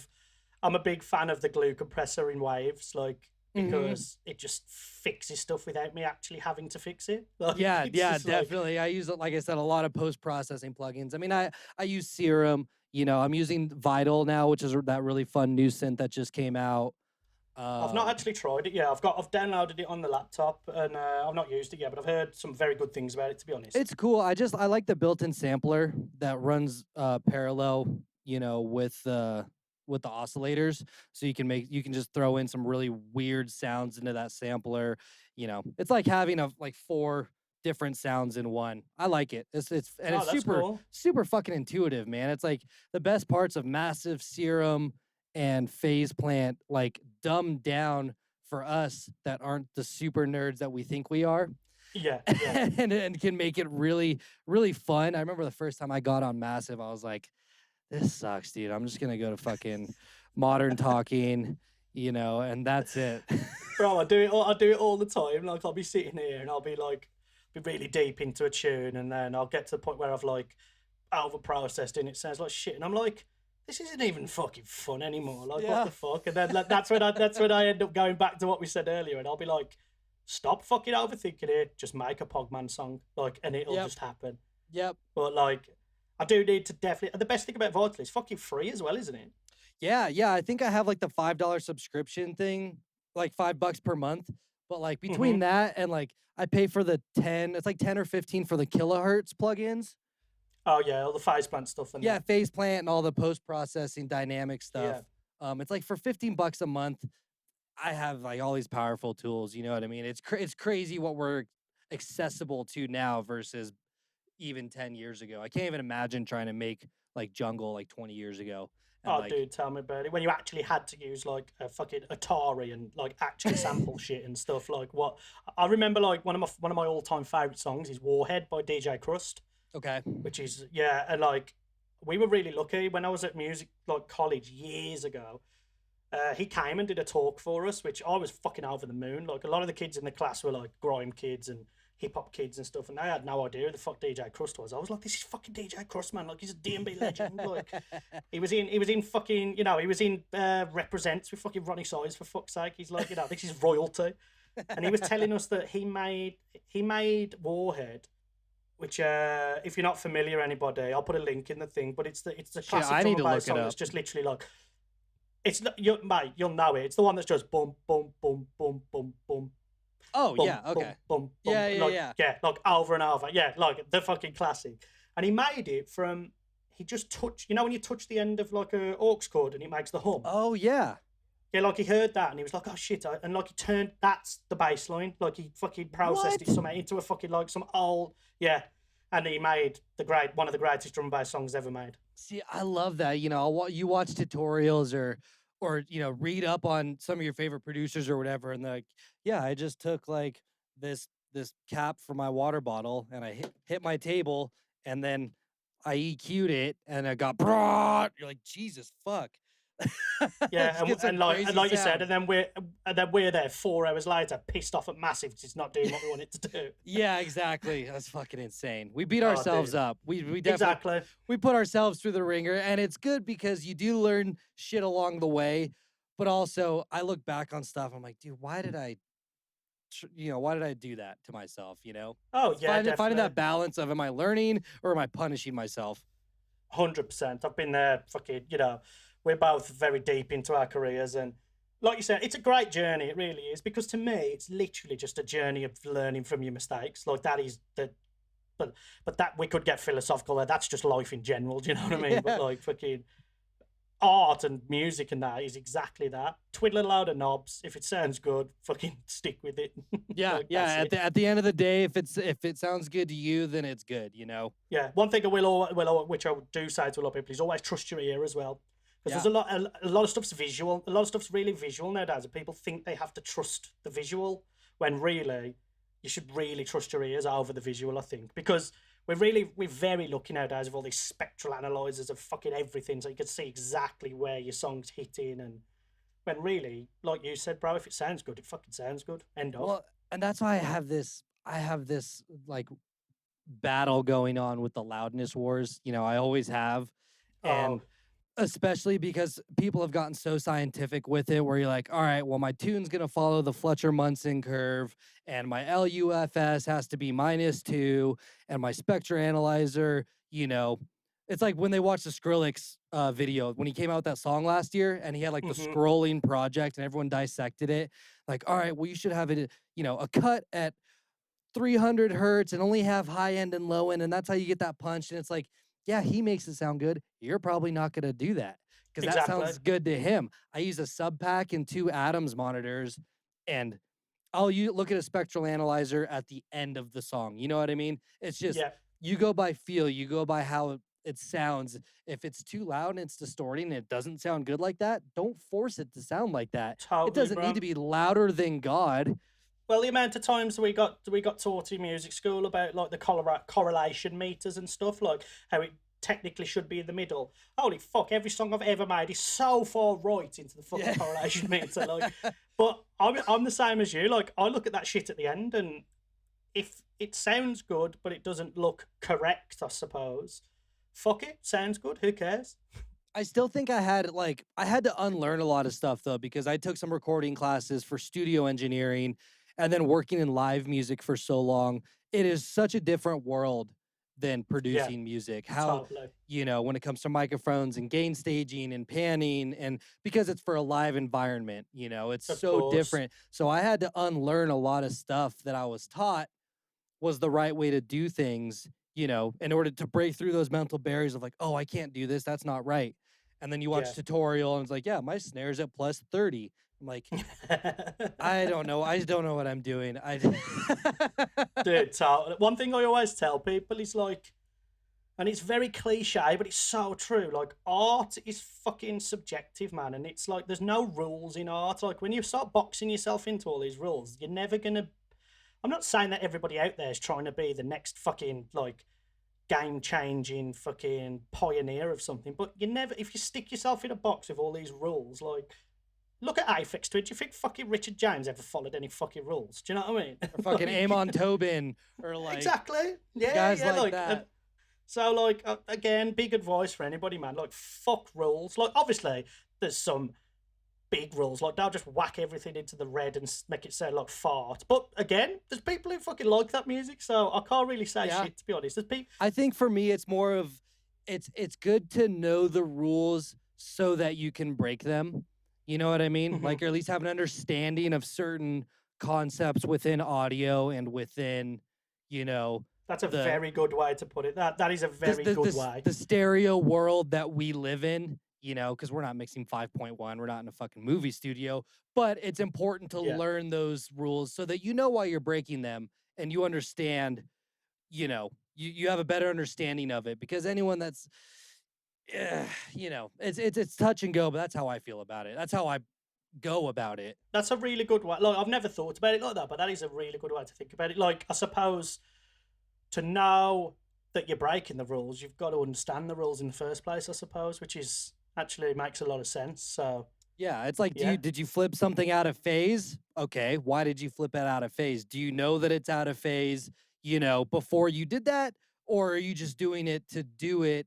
I'm a big fan of the glue compressor in Waves, like Hmm. because it just fixes stuff without me actually having to fix it. Like Yeah, it's yeah, just like, definitely. I use, like I said, a lot of post processing plugins. I mean, I use Serum. You know, I'm using Vital now, which is that really fun new synth that just came out. I've not Um, actually tried it yet. I've downloaded it on the laptop and I've not used it yet, but I've heard some very good things about it, to be honest. it's cool. I like the built-in sampler that runs parallel, you know, with the oscillators. So you can just throw in some really weird sounds into that sampler. You know, it's like having like four different sounds in one. I like it. Oh, It's that's cool. super fucking intuitive, man. It's like the best parts of Massive, Serum, and Phase Plant, like dumbed down for us that aren't the super nerds that we think we are. Yeah, yeah. And can make it really fun. I remember the first time I got on Massive, I was like, "This sucks, dude. I'm just gonna go to fucking Modern Talking, you know, and that's it." Bro, I do it all the time. Like I'll be sitting here and I'll be like be really deep into a tune and then I'll get to the point where I've like over processed and it sounds like shit and I'm like, this isn't even fucking fun anymore. Like what Yeah. the fuck? And then like, that's when I end up going back to what we said earlier and I'll be like, stop fucking overthinking it. Just make a Pogman song. Like and it'll Yep. just happen. Yep. But like I do need to definitely. The best thing about Vital is fucking free as well, isn't it? Yeah, yeah. I think I have like the $5 subscription thing, like $5 per month. But like Mm-hmm. between that and like I pay for the 10, it's like 10 or 15 for the kilohertz plugins. Oh yeah, all the phase plant stuff and Yeah, that. phase plant and all the post processing dynamic Yeah. stuff. It's like for $15 a month, I have like all these powerful tools. You know what I mean? It's crazy what we're accessible to now versus even 10 years ago. I can't even imagine trying to make like jungle like 20 years ago. And Oh, like, dude, tell me about it. When you actually had to use like a fucking Atari and like actually sample shit and stuff. Like what I remember, like one of my all time favorite songs is Warhead by DJ Crust, okay, which is yeah, and like we were really lucky when I was at music like college years ago. He came and did a talk for us, which I was fucking over the moon. Like a lot of the kids in the class were like grime kids and hip hop kids and stuff, and they had no idea who the fuck DJ Crust was. I was like, this is fucking DJ Crust, man. Like he's a DMB legend. Like he was in fucking, you know, he was in Represents with fucking Ronnie Size for fuck's sake. He's like, you know, this is royalty, and he was telling us that he made Warhead. Which, if you're not familiar, anybody, I'll put a link in the thing. But it's the shit, classic I drum need and to bass look it song that's up. just literally like it's not you, mate. You'll know it. It's the one that's just boom, boom, boom, boom, boom, boom, Oh boom, yeah, boom, okay, boom, boom. yeah, yeah, Like yeah. yeah, like over and over. Yeah, like the fucking classic. And he made it from. He just touched. You know when you touch the end of like a aux cord and it makes the hum. Oh yeah. Yeah, like he heard that and he was like, "Oh shit!" And like he turned. That's the bass line. Like he fucking processed it What? somehow into a fucking like some old yeah. And he made one of the greatest drum and bass songs ever made. See, I love that. You know, you watch tutorials or you know, read up on some of your favorite producers or whatever, and they're like, yeah, I just took like this cap for my water bottle and I hit my table and then I EQ'd it and I got broad. You're like, Jesus fuck. Yeah, Let's get some and crazy like you said, sounds. and then we're there 4 hours later, pissed off at Massive because it's not doing what we want it to do. Yeah, exactly. That's fucking insane. We beat Oh, ourselves dude, up. We definitely exactly. we put ourselves through the ringer, and it's good because you do learn shit along the way. But also, I look back on stuff. I'm like, dude, why did why did I do that to myself? You know, Oh it's yeah, finding definitely, that balance of am I learning or am I punishing myself? 100%. I've been there. Fucking, you know, we're both very deep into our careers, and like you said, it's a great journey. It really is because to me, it's literally just a journey of learning from your mistakes. Like that is the but that we could get philosophical there. That's just life in general. Do you know what I mean? But Yeah, like fucking art and music and that is exactly that. Twiddle a load of knobs. If it sounds good, fucking stick with it. yeah, Like yeah. that's it. At the end of the day, if it sounds good to you, then it's good. You know. Yeah. One thing which I do say to a lot of people is always trust your ear as well. Because Yeah. there's a lot of stuff's visual. A lot of stuff's really visual nowadays, and people think they have to trust the visual when really you should really trust your ears over the visual. I think because we're very lucky nowadays with all these spectral analyzers of fucking everything, so you can see exactly where your song's hitting. And when really, like you said, bro, if it sounds good, it fucking sounds good. End of. Well, and that's why I have this like battle going on with the loudness wars. You know, I always have. Oh, And especially because people have gotten so scientific with it, where you're like, all right, well, my tune's going to follow the Fletcher Munson curve, and my LUFS has to be -2, and my spectra analyzer, you know, it's like when they watched the Skrillex video when he came out with that song last year, and he had like the mm-hmm. scrolling project, and everyone dissected it. Like, all right, well, you should have it, a cut at 300 hertz and only have high end and low end, and that's how you get that punch. And it's like, yeah, he makes it sound good. You're probably not going to do that because that Exactly. sounds good to him. I use a sub pack and 2 Adams monitors, and look at a spectral analyzer at the end of the song. You know what I mean? It's just, Yeah, you go by feel, you go by how it sounds. If it's too loud and it's distorting and it doesn't sound good like that, don't force it to sound like that. It totally, doesn't need bro. to be louder than God. Well, the amount of times we got taught in music school about like the correlation meters and stuff, like how it technically should be in the middle. Holy fuck! Every song I've ever made is so far right into the fucking correlation meter. Like, but I'm the same as you. Like, I look at that shit at the end, and if it sounds good but it doesn't look correct, I suppose, fuck it, sounds good. Who cares? I still think I had to unlearn a lot of stuff though, because I took some recording classes for studio engineering and then working in live music for so long. It is such a different world than Yeah, producing music. How, totally. when it comes to microphones and gain staging and panning, and because it's for a live environment, it's Of so course. different. So I had to unlearn a lot of stuff that I was taught was the right way to do things, in order to break through those mental barriers of like, oh, I can't do this. That's not right. And then you watch Yeah. a tutorial and it's like, yeah, my snare's at plus 30. I'm like, I don't know. I just don't know what I'm doing. Dude, one thing I always tell people is like, and it's very cliche, but it's so true. Like, art is fucking subjective, man. And it's like, there's no rules in art. Like, when you start boxing yourself into all these rules, you're never gonna. I'm not saying that everybody out there is trying to be the next fucking, like, game changing fucking pioneer of something, but you never, if you stick yourself in a box with all these rules, like, look at Aphex Twin. Do you think fucking Richard James ever followed any fucking rules? Do you know what I mean? Or fucking Like, Amon Tobin or like exactly. Yeah, guys yeah. like Like, that. so, like, again, big advice for anybody, man. Like, fuck rules. Like, obviously, there's some big rules. Like, they'll just whack everything into the red and make it sound like fart. But again, there's people who fucking like that music, so I can't really say Yeah. shit, to be honest. There's people. I think for me, it's more of it's good to know the rules so that you can break them. You know what I mean? Mhm. Like, or at least have an understanding of certain concepts within audio and within, you know, That's a the very good way to put it. That is a the very the good the, way. the stereo world that we live in. Because we're not mixing 5.1, we're not in a fucking movie studio, but it's important to Yeah. learn those rules so that you know why you're breaking them and you understand, you have a better understanding of it, because anyone that's it's touch and go, but that's how I feel about it. That's how I go about it. That's a really good way. Like, I've never thought about it like that, but that is a really good way to think about it. Like, I suppose to know that you're breaking the rules, you've got to understand the rules in the first place, I suppose, which is actually makes a lot of sense. So, Yeah, it's like, yeah. did you flip something out of phase? Okay, why did you flip it out of phase? Do you know that it's out of phase, before you did that? Or are you just doing it to do it?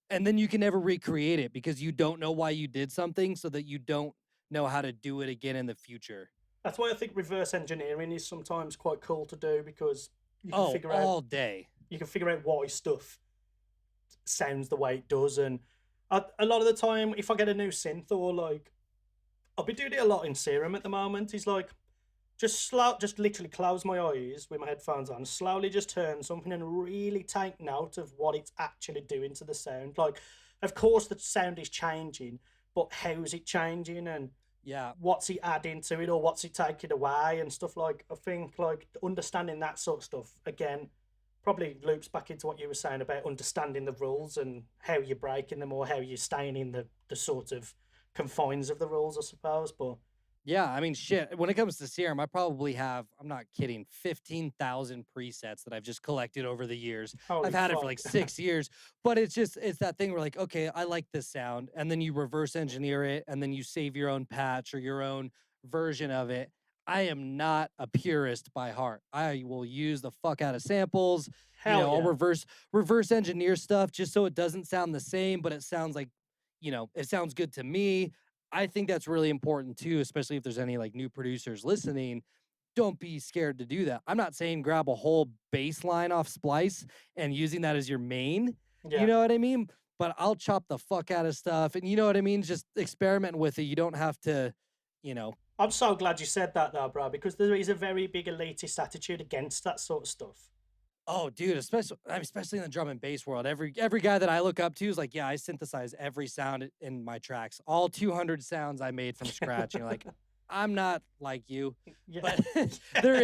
And then you can never recreate it because you don't know why you did something, so that you don't know how to do it again in the future. That's why I think reverse engineering is sometimes quite cool to do, because you can Oh, figure out all day. why stuff sounds the way it does. And a lot of the time, if I get a new synth, or like, I'll be doing it a lot in Serum at the moment. Is like, just literally close my eyes with my headphones on, slowly just turn something and really take note of what it's actually doing to the sound. Like, of course, the sound is changing, but how's it changing, and Yeah. what's he adding to it, or what's he taking away, and stuff. Like, I think, like, understanding that sort of stuff again probably loops back into what you were saying about understanding the rules and how you're breaking them, or how you're staying in the sort of confines of the rules, I suppose. But Yeah, I mean, shit. When it comes to serum, I probably have, I'm not kidding, 15,000 presets that I've just collected over the years. I've Holy had it for fuck. like 6 years, but it's that thing where like, okay, I like this sound. And then you reverse engineer it and then you save your own patch or your own version of it. I am not a purist by heart. I will use the fuck out of samples. Hell I'll yeah. reverse engineer stuff just so it doesn't sound the same, but it sounds like, it sounds good to me. I think that's really important too, especially if there's any like new producers listening. Don't be scared to do that. I'm not saying grab a whole bass line off Splice and using that as your main. You Yeah. know what I mean? But I'll chop the fuck out of stuff. And you know what I mean? Just experiment with it. You don't have to, you know. I'm so glad you said that though, bro, because there is a very big elitist attitude against that sort of stuff. Oh, dude, especially in the drum and bass world. Every guy that I look up to is like, yeah, I synthesize every sound in my tracks. All 200 sounds I made from scratch. And you're like, I'm not like you. Yeah. But there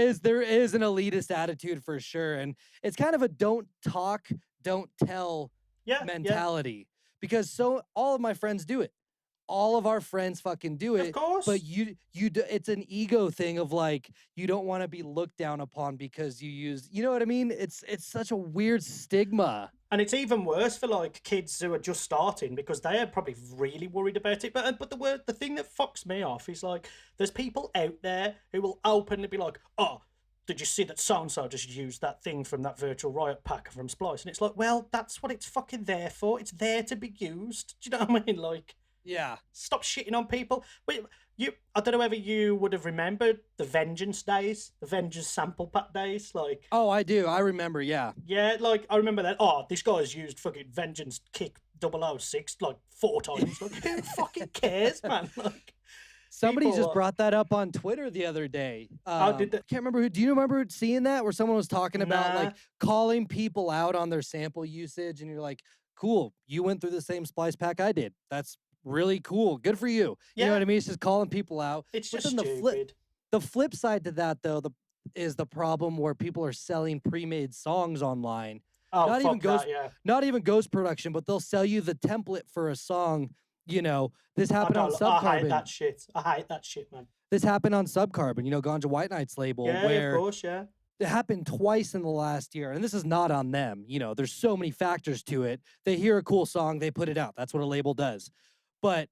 is an elitist attitude for sure. And it's kind of a don't talk, don't tell Yeah. mentality. Because so all of my friends do it. All of our friends fucking do Of it. course. But it's an ego thing of like, you don't want to be looked down upon because you use, you know what I mean? It's such a weird stigma. And it's even worse for like kids who are just starting because they are probably really worried about it. But the thing that fucks me off is like there's people out there who will openly be like, oh, did you see that so and so just used that thing from that virtual riot pack from Splice? And it's like, well, that's what it's fucking there for. It's there to be used. Do you know what I mean? Like, Yeah. stop shitting on people. But I don't know whether you would have remembered the Vengeance days, the Vengeance sample pack days. Like, Oh, I do. I remember. Yeah. yeah, like I remember that. Oh, this guy's used fucking Vengeance kick 006 like 4 times. Like, who fucking cares, man? Like, Somebody people just are- brought that up on Twitter the other day. Oh, did they? I can't remember who. Do you remember seeing that where someone was talking about Nah. like calling people out on their sample usage, and you're like, "Cool, you went through the same splice pack I did. That's really cool. Good for you." You know Yeah. what I mean? It's just calling people out. It's But just then stupid. the flip side to that though, is the problem where people are selling pre-made songs online. Oh, Not fuck even Ghost, that, yeah. not even Ghost Production, but they'll sell you the template for a song. This happened on I hate Subcarbon. that shit. I hate that shit, man. This happened on Subcarbon, Ganja White Knight's label, Yeah, where of course, yeah. it happened twice in the last year. And this is not on them. There's so many factors to it. They hear a cool song, they put it out. That's what a label does. But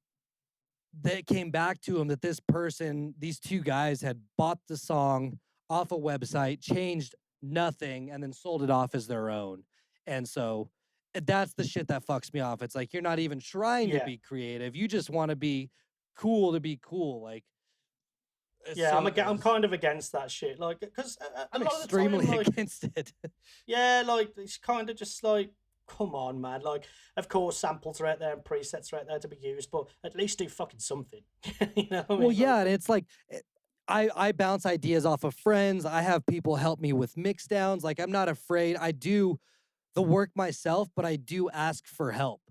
they came back to him that these two guys had bought the song off a website, changed nothing, and then sold it off as their own. And so that's the shit that fucks me off. It's like you're not even trying to Yeah. be creative. You just want to be cool to be cool. Like, Yeah, I'm kind of against that shit. Like, because I'm a lot extremely of the time, like, against it. yeah, like it's kind of just like, come on, man. Like, of course, samples are out there and presets are out there to be used, but at least do fucking something. You know? What I Well, mean? yeah, and it's like I bounce ideas off of friends. I have people help me with mix downs. Like, I'm not afraid. I do the work myself, but I do ask for help.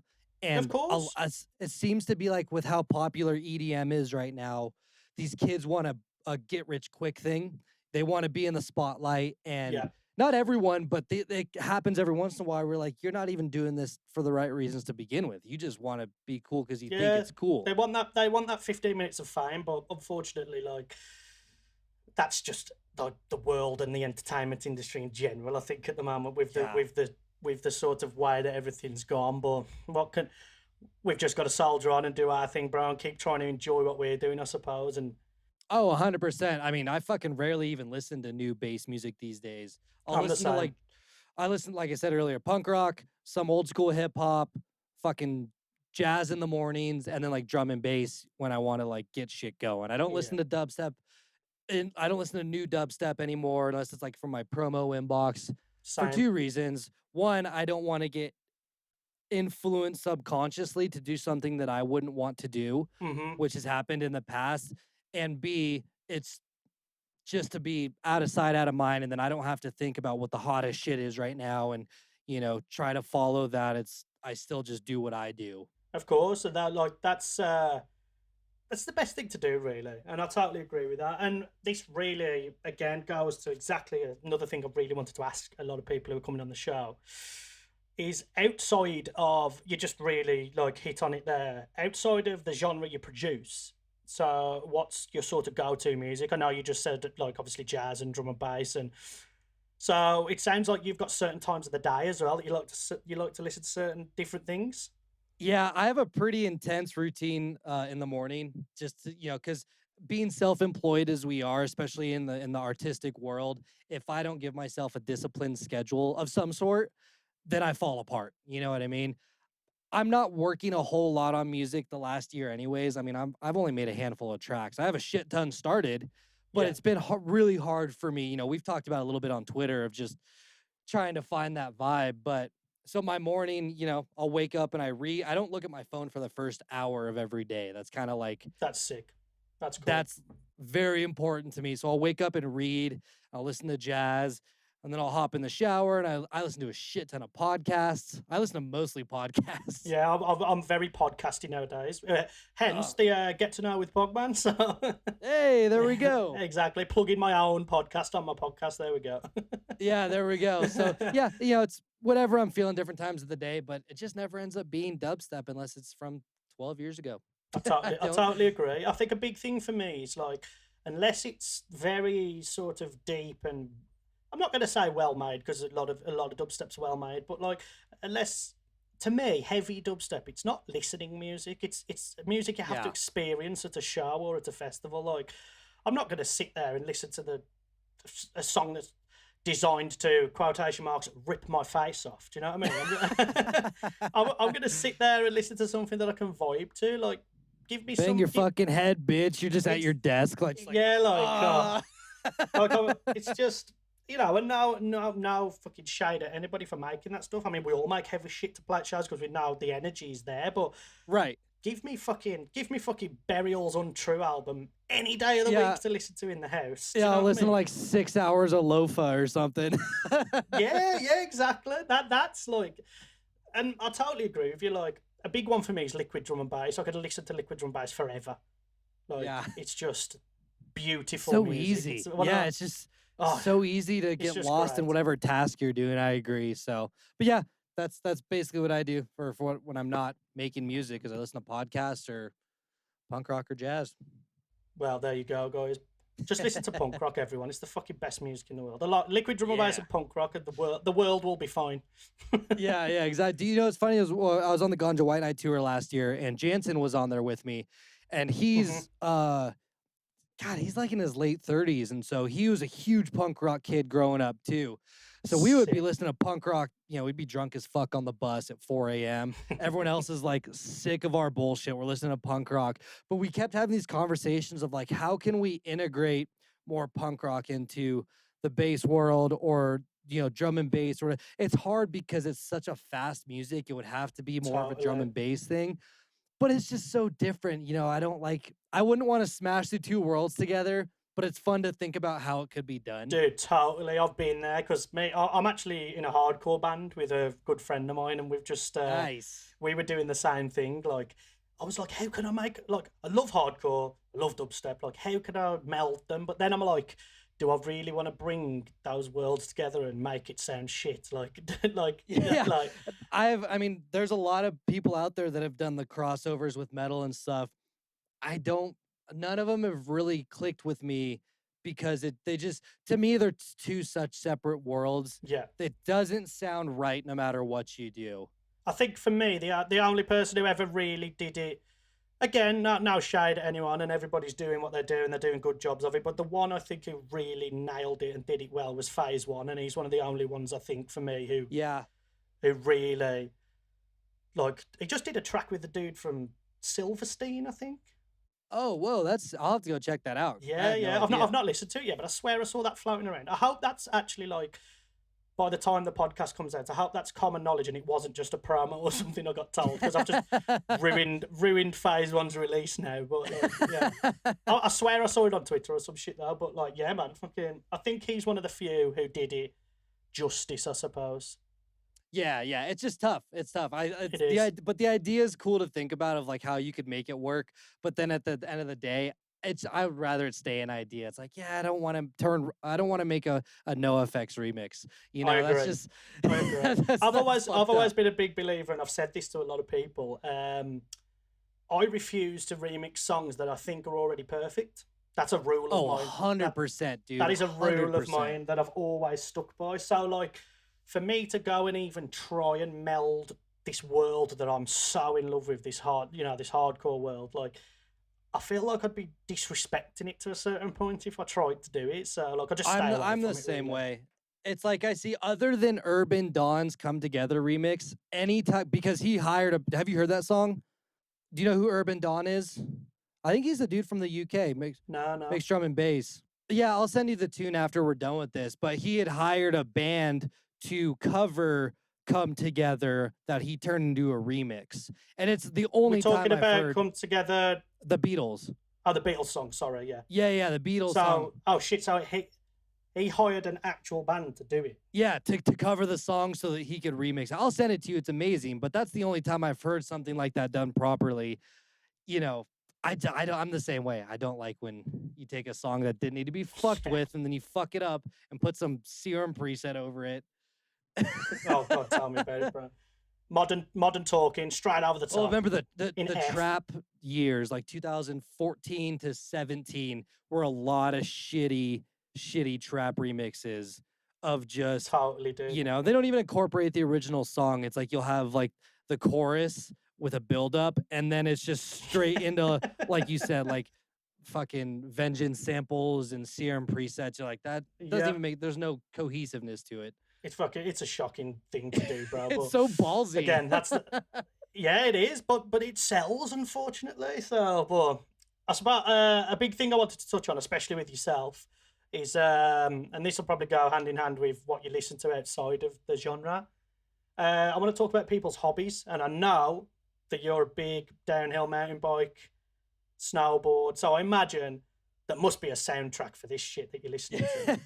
And course. it seems to be like with how popular EDM is right now, these kids want a get rich quick thing. They want to be in the spotlight, and Yeah. not everyone, but it happens every once in a while. We're like, you're not even doing this for the right reasons to begin with. You just want to be cool because you think it's cool. They want that 15 minutes of fame, but unfortunately, like, that's just the world and the entertainment industry in general. I think at the moment with the sort of way that everything's gone, but we've just got to soldier on and do our thing, bro, and keep trying to enjoy what we're doing, I suppose. And Oh, 100%. I mean, I fucking rarely even listen to new bass music these days. I'll I'm the listen to same. I listen, like I said earlier, punk rock, some old school hip hop, fucking jazz in the mornings, and then like drum and bass when I want to like get shit going. I don't listen to dubstep, and I don't listen to new dubstep anymore unless it's like from my promo inbox for Same. 2 reasons. One, I don't want to get influenced subconsciously to do something that I wouldn't want to do, Mm-hmm. which has happened in the past. And B, it's just to be out of sight, out of mind, and then I don't have to think about what the hottest shit is right now and try to follow that. I still just do what I do. Of course, and that's the best thing to do, really, and I totally agree with that. And this really, again, goes to exactly another thing I really wanted to ask a lot of people who are coming on the show. Is outside of, you just really like hit on it there, outside of the genre you produce, So what's your sort of go-to music? I know you just said like obviously jazz and drum and bass, and so it sounds like you've got certain times of the day as well that you like to listen to certain different things. Yeah, I have a pretty intense routine in the morning, just to, because being self-employed as we are, especially in the artistic world, if I don't give myself a disciplined schedule of some sort, then I fall apart. You know what I mean? I'm not working a whole lot on music the last year, anyways. I mean, I've only made a handful of tracks. I have a shit ton started, but Yeah, it's been really hard for me. We've talked about it a little bit on Twitter of just trying to find that vibe. But so my morning, I'll wake up and I don't look at my phone for the first hour of every day. That's kind of like that's sick. That's cool. that's very important to me. So I'll wake up and read, I'll listen to jazz, and then I'll hop in the shower and I listen to a shit ton of podcasts. I listen to mostly podcasts. Yeah, I'm very podcasty nowadays. Hence the Get to Know with Pogman. So Hey, there we go. exactly, plugging my own podcast on my podcast. There we go. Yeah, there we go. So yeah, it's whatever I'm feeling different times of the day, but it just never ends up being dubstep unless it's from 12 years ago. I totally agree. I think a big thing for me is like, unless it's very sort of deep and I'm not going to say well made because a lot of dubstep's well made, but like unless to me heavy dubstep, it's not listening music. It's music you have to Yeah. experience at a show or at a festival. Like I'm not going to sit there and listen to a song that's designed to quotation marks rip my face off. Do you know what I mean? I'm going to sit there and listen to something that I can vibe to. Like give me Bang some. your fucking head, bitch. You're just at It's your desk. Like, just like, yeah, like "Ah." it's just and no fucking shade at anybody for making that stuff. I mean, we all make heavy shit to play at shows because we know the energy is there. But Right. give me fucking Burial's Untrue album any day of the Yeah. week to listen to in the house. Do you Yeah, know I'll what I listen to mean? like 6 hours of lofa or something. Yeah, exactly. That's like, and I totally agree with you. Like a big one for me is liquid drum and bass. I could listen to liquid drum and bass forever. Like Yeah. it's just beautiful. So music. easy. It's one of Yeah, the- it's just oh, so easy to get just lost in great. whatever task you're doing. I agree. So, but yeah, that's basically what I do when I'm not making music, is I listen to podcasts or punk rock or jazz. Well, there you go, guys. Just listen to punk rock, everyone. It's the fucking best music in the world. Liquid drum and bass Yeah. and punk rock, and the world will be fine. Yeah, exactly. Do you know what's funny is, well, I was on the Ganja White Night tour last year, and Jansen was on there with me, and he's God, he's like in his late 30s, and so he was a huge punk rock kid growing up too. So we would be Sick. listening to punk rock, we'd be drunk as fuck on the bus at 4 a.m. Everyone else is like sick of our bullshit. We're listening to punk rock. But we kept having these conversations of like, how can we integrate more punk rock into the bass world, or drum and bass? Or it's hard because it's such a fast music. It would have to be more of a drum Totally. and bass thing. But it's just so different. I wouldn't want to smash the two worlds together, but it's fun to think about how it could be done. Dude, totally. I've been there because I'm actually in a hardcore band with a good friend of mine, and we've just Nice. we were doing the same thing. Like, I was like, how can I make like I love hardcore, I love dubstep. Like, how can I meld them? But then I'm like, do I really want to bring those worlds together and make it sound shit? Like, Yeah. like I mean, there's a lot of people out there that have done the crossovers with metal and stuff. None of them have really clicked with me because to me, they're two such separate worlds. yeah. It doesn't sound right no matter what you do. I think for me, the only person who ever really did it, again, no shade at anyone, and everybody's doing what they're doing, they're doing good jobs of it, but the one I think who really nailed it and did it well was Phase One, and he's one of the only ones I think for me Yeah. who really, like, he just did a track with the dude from Silverstein, I think. Oh, whoa, I'll have to go check that out. I Yeah, had no yeah. I've idea. not listened to it yet, but I swear I saw that floating around. I hope that's actually like, by the time the podcast comes out, I hope that's common knowledge and it wasn't just a promo or something I got told, because I've just ruined Phase One's release now. But yeah, I swear I saw it on Twitter or some shit though. But like, yeah, man, fucking, I think he's one of the few who did it justice, I suppose. Yeah, it's just tough. It's tough. It is. But the idea is cool to think about, of like how you could make it work. But then at the end of the day, I would rather it stay an idea. It's like, yeah, I don't want to make a NoFX remix. I agree. That's just. I agree. that's I've fucked always up. been a big believer, and I've said this to a lot of people. I refuse to remix songs that I think are already perfect. That's a rule of Oh, mine. 100%, dude. That is a rule of 100%. mine that I've always stuck by. So, like, for me to go and even try and meld this world that I'm so in love with, this this hardcore world, like, I feel like I'd be disrespecting it to a certain point if I tried to do it. So, like, I just stay away I'm from the it. same Really. way. It's like I see other than Urban Dawn's Come Together remix, anytime because he hired a have you heard that song? Do you know who Urban Dawn is? I think he's a dude from the UK, No, no. makes drum and bass. Yeah, I'll send you the tune after we're done with this. But he had hired a band to cover Come Together that he turned into a remix. And it's the We're only time talking I've about heard Come Together. the Beatles. Oh, the Beatles song. Sorry, yeah. Yeah, the Beatles song. So, oh shit. So he hired an actual band to do it. Yeah, to cover the song so that he could remix it. I'll send it to you. It's amazing. But that's the only time I've heard something like that done properly. You know, I'm the same way. I don't like when you take a song that didn't need to be fucked with and then you fuck it up and put some serum preset over it. Oh god, tell me about it, bro. Modern talking, straight over the top. Well, remember the In F. trap years, like 2014 to 17, were a lot of shitty trap remixes of just Totally, dude. they don't even incorporate the original song. It's like you'll have like the chorus with a build up and then it's just straight into like you said, like fucking vengeance samples and serum presets. You're like, that doesn't even make there's no cohesiveness to it. It's a shocking thing to do, bro. It's so ballsy. Again, yeah, it is, but it sells, unfortunately. So, but I suppose a big thing I wanted to touch on, especially with yourself, is and this will probably go hand in hand with what you listen to outside of the genre. I want to talk about people's hobbies, and I know that you're a big downhill mountain bike, snowboard. So I imagine there must be a soundtrack for this shit that you're listening to.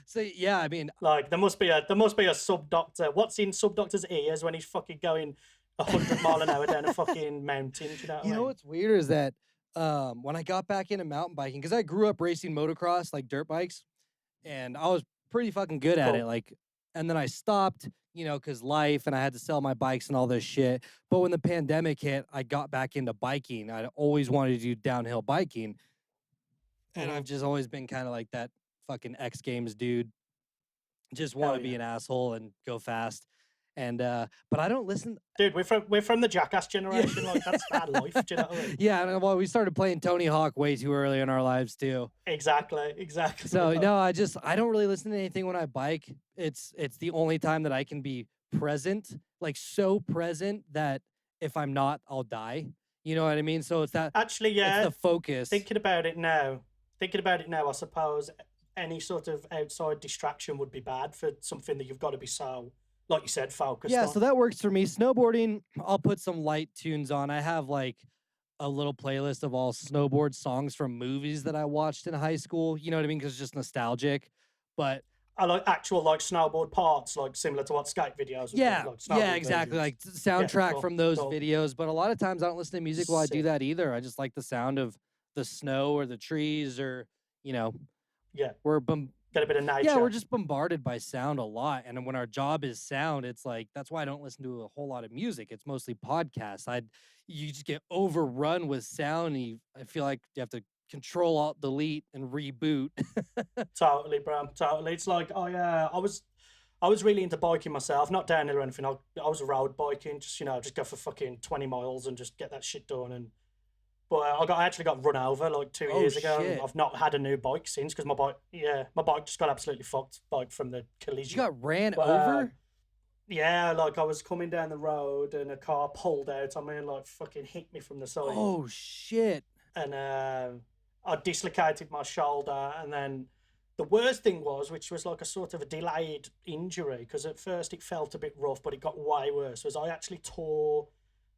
So yeah, I mean, like there must be a SubDocta. What's in SubDocta's ears when he's fucking going 100 mile an hour down a fucking mountain? Do you know what I mean? What's weird is that when I got back into mountain biking, because I grew up racing motocross, like dirt bikes, and I was pretty fucking good at it. Like, and then I stopped, because life, and I had to sell my bikes and all this shit. But when the pandemic hit, I got back into biking. I'd always wanted to do downhill biking. And I've just always been kind of like that fucking X Games dude. Just want to be an asshole and go fast. And but I don't listen. Dude, we're from the Jackass generation. Like that's our life. Do you know what I mean? Yeah, well, we started playing Tony Hawk way too early in our lives too. Exactly. So no, I don't really listen to anything when I bike. It's the only time that I can be present, like so present that if I'm not, I'll die. You know what I mean? So it's that. Actually, yeah. It's the focus. Thinking about it now, I suppose any sort of outside distraction would be bad for something that you've got to be so, like you said, focused on. So that works for me. Snowboarding, I'll put some light tunes on. I have like a little playlist of all snowboard songs from movies that I watched in high school. You know what I mean? Because it's just nostalgic. But I like actual like snowboard parts, like similar to what skate videos. Yeah, like, exactly. Videos. Like soundtrack cool, from those cool. videos. But a lot of times I don't listen to music while I do that either. I just like the sound of the snow or the trees or, we're get a bit of nature. Yeah, we're just bombarded by sound a lot. And when our job is sound, it's like, that's why I don't listen to a whole lot of music. It's mostly podcasts. You just get overrun with sound and I feel like you have to Control Alt Delete and reboot. Totally, bro. Totally. It's like I was really into biking myself, not downhill or anything. I was road biking, just go for fucking 20 miles and just get that shit done. But I actually got run over like 2 years ago. Shit. I've not had a new bike since because my bike just got absolutely fucked like from the collision. You got ran over? Yeah, like I was coming down the road and a car pulled out on me and like fucking hit me from the side. Oh shit. And I dislocated my shoulder, and then the worst thing was, which was like a sort of a delayed injury, because at first it felt a bit rough, but it got way worse, was I actually tore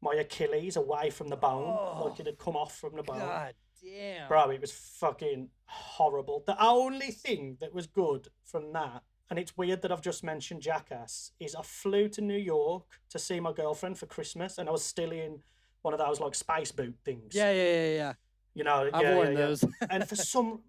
my Achilles away from the bone, like it had come off from the bone. God damn. Bro, it was fucking horrible. The only thing that was good from that, and it's weird that I've just mentioned Jackass, is I flew to New York to see my girlfriend for Christmas, and I was still in one of those like space boot things. Yeah. I've worn those. And for some,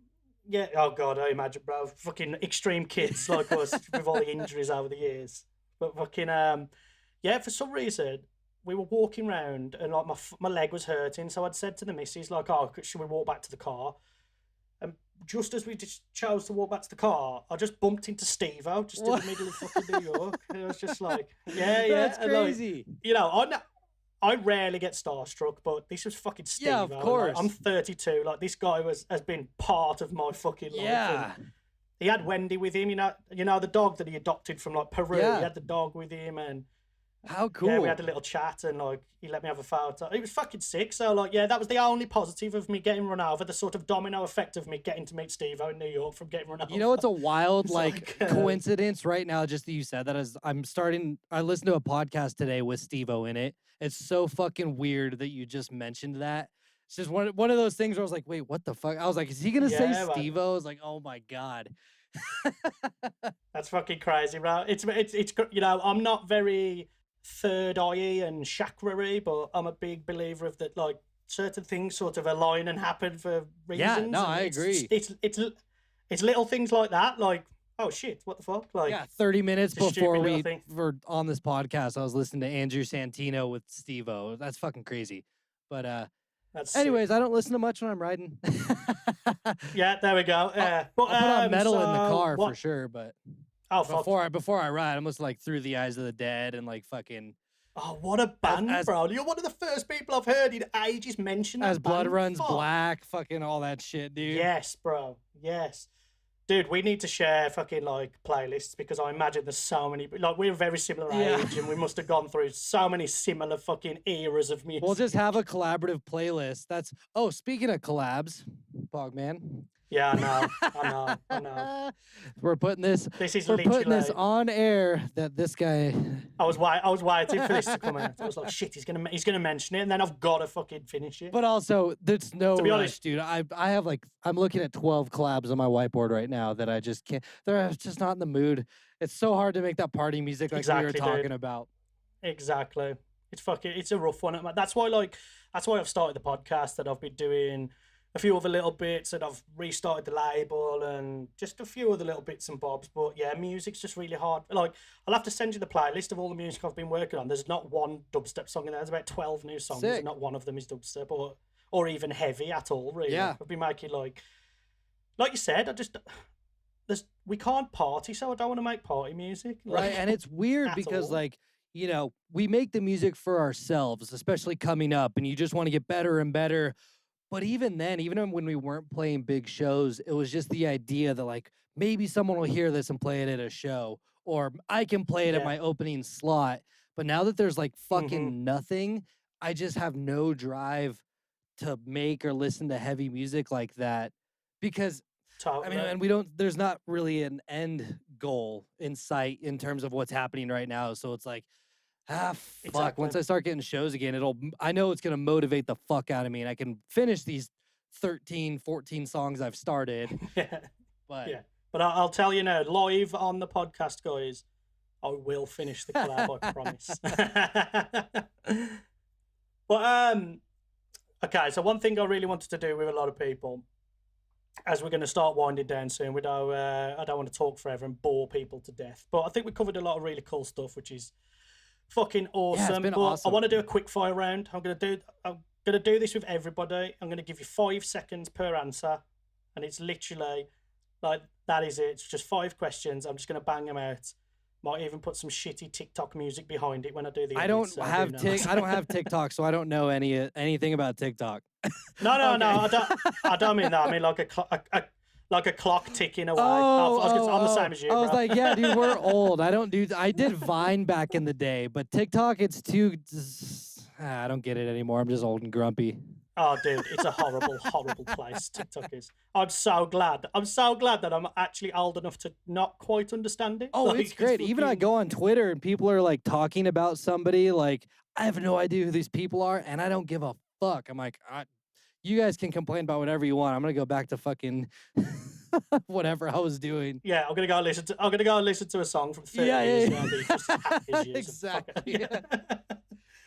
oh God, I imagine, bro, fucking extreme kids like us with all the injuries over the years. But fucking, for some reason, we were walking round, and like my leg was hurting, so I'd said to the missus like, "Oh, should we walk back to the car?" And just as we just chose to walk back to the car, I just bumped into Steve-O just in the middle of fucking New York. And it was just like, yeah, That's and like, crazy. I rarely get starstruck, but this was fucking Steve-O. Yeah, of course. Like, I'm 32. Like, this guy has been part of my fucking life. Yeah. And he had Wendy with him, the dog that he adopted from like Peru. Yeah. He had the dog with him, and how cool. yeah, we had a little chat, and like he let me have a photo. It was fucking sick. So like, yeah, that was the only positive of me getting run over. The sort of domino effect of me getting to meet Steve-O in New York from getting run over. You know, it's a wild like coincidence right now. Just that you said that, as I listened to a podcast today with Steve-O in it. It's so fucking weird that you just mentioned that. It's just one of those things where I was like, wait, what the fuck? I was like, is he gonna say Steve-O? I was like, oh my God. That's fucking crazy, bro. It's I'm not very third eye and chakra-y, but I'm a big believer of that, like, certain things sort of align and happen for reasons. Yeah, no, I agree. It's little things like that, like, oh shit, what the fuck? Like, yeah, 30 minutes before we were on this podcast, I was listening to Andrew Santino with Steve-O. That's fucking crazy. But anyways, I don't listen to much when I'm riding. Yeah, there we go. Yeah, I'll put on metal in the car for sure, but fuck. before I ride, I'm just like Through the Eyes of the Dead and like fucking. Oh, what a band, bro! You're one of the first people I've heard in ages mention that. As Blood Runs Black, fucking all that shit, dude. Yes, bro. Yes. Dude, we need to share fucking like playlists, because I imagine there's so many. Like, we're very similar age, and we must have gone through so many similar fucking eras of music. We'll just have a collaborative playlist. Speaking of collabs, Bogman. Yeah, I know. We're putting this. We're putting this on air. That this guy. I was waiting for this to come out. I was like, shit, he's gonna mention it, and then I've got to fucking finish it. But also, there's no to be rush, honest, dude. I have I'm looking at 12 collabs on my whiteboard right now that I just can't. They're just not in the mood. It's so hard to make that party music like we were talking about. Exactly. It's a rough one. That's why I've started the podcast, that I've been doing a few other little bits, and I've restarted the label and just a few other little bits and bobs. But yeah, music's just really hard. Like, I'll have to send you the playlist of all the music I've been working on. There's not one dubstep song in there. There's about 12 new songs. Sick. Not one of them is dubstep or even heavy at all, really. Yeah. I've been making like you said, we can't party, so I don't want to make party music. Right, and it's weird because we make the music for ourselves, especially coming up, and you just want to get better and better. But even then, even when we weren't playing big shows, it was just the idea that like maybe someone will hear this and play it at a show, or I can play it at my opening slot. But now that there's like fucking nothing, I just have no drive to make or listen to heavy music like that, because and there's not really an end goal in sight in terms of what's happening right now. So it's like, fuck. Exactly. Once I start getting shows again, I know it's going to motivate the fuck out of me, and I can finish these 13, 14 songs I've started. But I'll tell you now, live on the podcast, guys, I will finish the collab, I promise. But, okay, so one thing I really wanted to do with a lot of people, as we're going to start winding down soon, I don't want to talk forever and bore people to death, but I think we covered a lot of really cool stuff, which is fucking awesome. Yeah, it's been awesome. I want to do a quick fire round. I'm gonna do this with everybody. I'm gonna give you 5 seconds per answer, and it's literally like that is it. It's just 5 questions. I'm just gonna bang them out. Might even put some shitty TikTok music behind it when I do the. I don't have TikTok, so I don't know anything about TikTok. No, I don't mean that. I mean like a clock ticking away. I'm the same as you. I was like, yeah, dude, we're old. I did Vine back in the day, but TikTok, it's too. I don't get it anymore. I'm just old and grumpy. Oh, dude, it's a horrible, horrible place. TikTok is. I'm so glad that I'm actually old enough to not quite understand it. Oh, it's great. Even I go on Twitter and people are like talking about somebody. Like, I have no idea who these people are, and I don't give a fuck. I'm like, you guys can complain about whatever you want. I'm gonna go back to fucking whatever I was doing. Yeah, I'm gonna go listen to a song from 30 years ago. Just as happy as you. Exactly.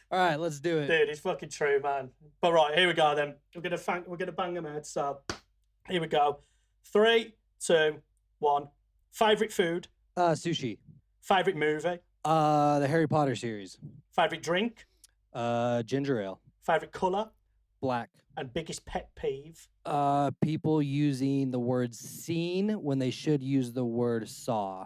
All right, let's do it. Dude, it's fucking true, man. But right, here we go then. We're gonna bang them out. So here we go. 3, 2, 1. Favorite food? Sushi. Favorite movie? The Harry Potter series. Favorite drink? Ginger ale. Favorite color Black. and biggest pet peeve. People using the word "seen" when they should use the word "saw."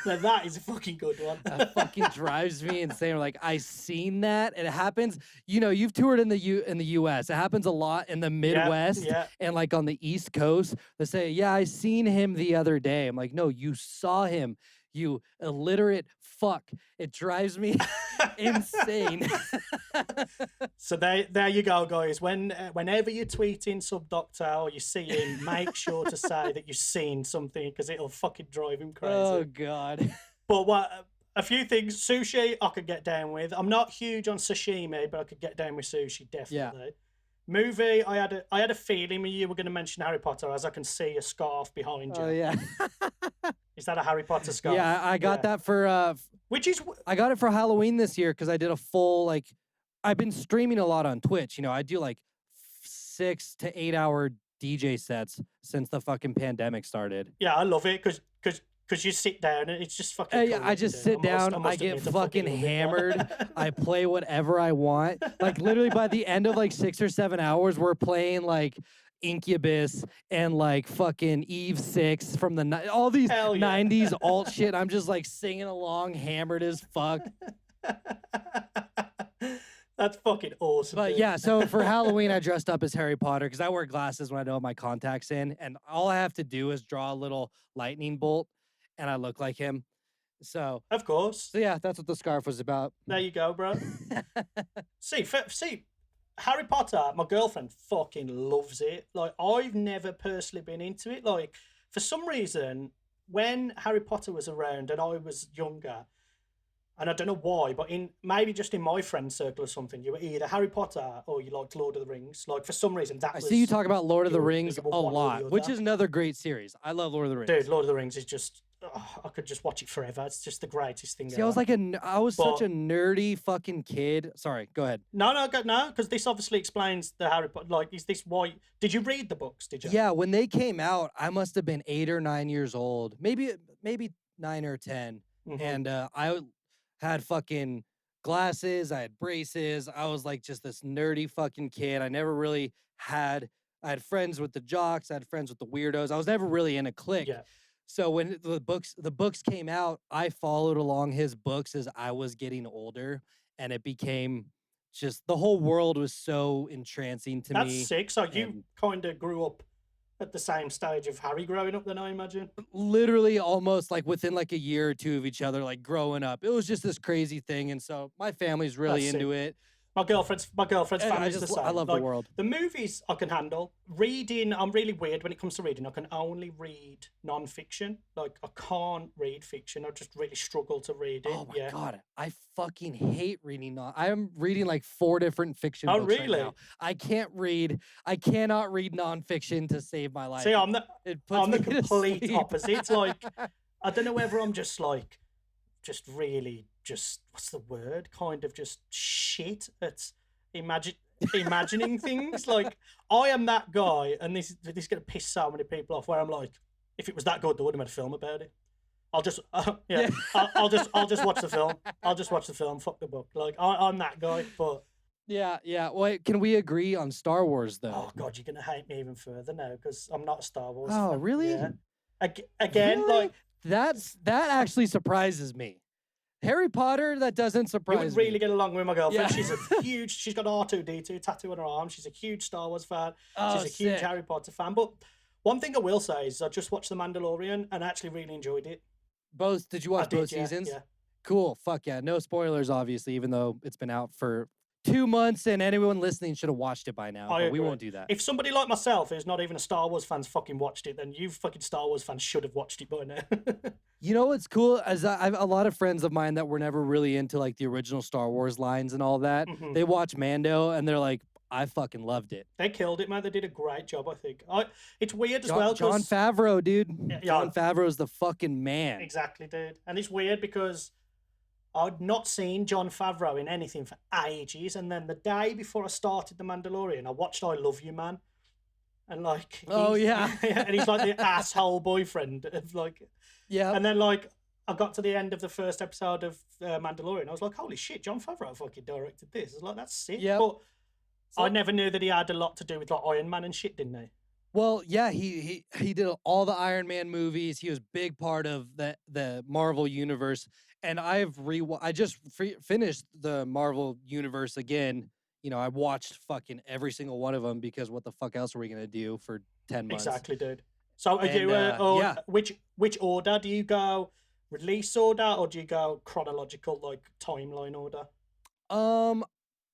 Now that is a fucking good one. That fucking drives me insane. Like, I seen that. And it happens, you've toured in the US. It happens a lot in the Midwest yeah. and like on the East Coast. They say, yeah, I seen him the other day. I'm like, no, you saw him, you illiterate fuck. It drives me insane. So there you go, guys. Whenever you're tweeting SubDocta or you see him, make sure to say that you've seen something, because it'll fucking drive him crazy. Oh God. But a few things. Sushi I could get down with. I'm not huge on sashimi, but I could get down with sushi, definitely. Yeah. Movie, I had a feeling you were going to mention Harry Potter, as I can see a scarf behind you. Oh yeah. Is that a Harry Potter scarf? Yeah, I got that for I got it for Halloween this year because I did a full, I've been streaming a lot on Twitch. I do 6 to 8 hour DJ sets since the fucking pandemic started. Yeah, I love it because you sit down and it's just fucking cool. I just sit down, I get fucking hammered, I play whatever I want. Literally by the end of 6 or 7 hours, we're playing Incubus and fucking Eve 6 from all these 90s alt shit. I'm just singing along, hammered as fuck. That's fucking awesome. But yeah, so for Halloween, I dressed up as Harry Potter because I wear glasses when I don't have my contacts in, and all I have to do is draw a little lightning bolt, and I look like him. So of course. So yeah, that's what the scarf was about. There you go, bro. See, Harry Potter, my girlfriend fucking loves it. I've never personally been into it. For some reason, when Harry Potter was around and I was younger, and I don't know why, but maybe just in my friend circle or something, you were either Harry Potter or you liked Lord of the Rings. For some reason, that was... I see you talk about Lord of the Rings a lot, which is another great series. I love Lord of the Rings. Dude, Lord of the Rings is just... I could just watch it forever. It's just the greatest thing ever. I was such a nerdy fucking kid. Sorry, go ahead. No, because this obviously explains the Harry Potter. Is this why... Did you read the books, did you? Yeah, when they came out, I must have been 8 or 9 years old. Maybe 9 or 10. Mm-hmm. And I had fucking glasses, I had braces. I was just this nerdy fucking kid. I never really I had friends with the jocks, I had friends with the weirdos. I was never really in a clique. Yeah. So when the books came out, I followed along his books as I was getting older, and it became just, the whole world was so entrancing to me. That's sick. So you kind of grew up at the same stage of Harry growing up then, I imagine? Literally almost within a year or two of each other, growing up. It was just this crazy thing, and so my family's really into it. My girlfriend's family's the same. I love the world. The movies I can handle. Reading, I'm really weird when it comes to reading. I can only read non-fiction. I can't read fiction. I just really struggle to read it. Oh my God. I fucking hate reading. I'm reading 4 different fiction books really? Right now. I cannot read non-fiction to save my life. See, I'm the complete opposite. I don't know whether I'm just really what's the word? Kind of just shit at imagining things. I am that guy, and this is gonna piss so many people off. Where I'm if it was that good, they would have made a film about it. I'll just I'll just watch the film. I'll just watch the film. Fuck the book. I'm that guy. But yeah. Wait, can we agree on Star Wars though? Oh God, you're gonna hate me even further now because I'm not a Star Wars. Oh fan. really? Yeah. Again, really? That actually surprises me. Harry Potter, that doesn't surprise me. You would really get along with my girlfriend. Yeah. She's got R2-D2 tattoo on her arm. She's a huge Star Wars fan. She's a huge Harry Potter fan. But one thing I will say is I just watched The Mandalorian and I actually really enjoyed it. Did you watch both seasons? Yeah. Cool. Fuck yeah. No spoilers, obviously, even though it's been out for 2 months and anyone listening should have watched it by now. But we won't do that. If somebody like myself who's not even a Star Wars fan's fucking watched it, then you fucking Star Wars fans should have watched it by now. You know what's cool? As I have a lot of friends of mine that were never really into the original Star Wars lines and all that. Mm-hmm. They watch Mando and they're like, I fucking loved it. They killed it, man. They did a great job, I think. It's weird as well. John Favreau, dude. Yeah, John Favreau's the fucking man. Exactly, dude. And it's weird because I'd not seen John Favreau in anything for ages, and then the day before I started The Mandalorian, I watched I Love You, Man. And oh yeah. And he's the asshole boyfriend of yeah. And then I got to the end of the first episode of Mandalorian. I was like, holy shit, Jon Favreau fucking directed this. I was like, that's sick. Yep. But So- I never knew that he had a lot to do with like Iron Man and shit, didn't he? Well, yeah, he did all the Iron Man movies. He was a big part of the Marvel universe, and I just finished the Marvel universe again. You know, I watched fucking every single one of them because what the fuck else are we gonna do for 10 months? Exactly, dude. So are you? yeah. Which order do you go? Release order, or do you go chronological, like timeline order?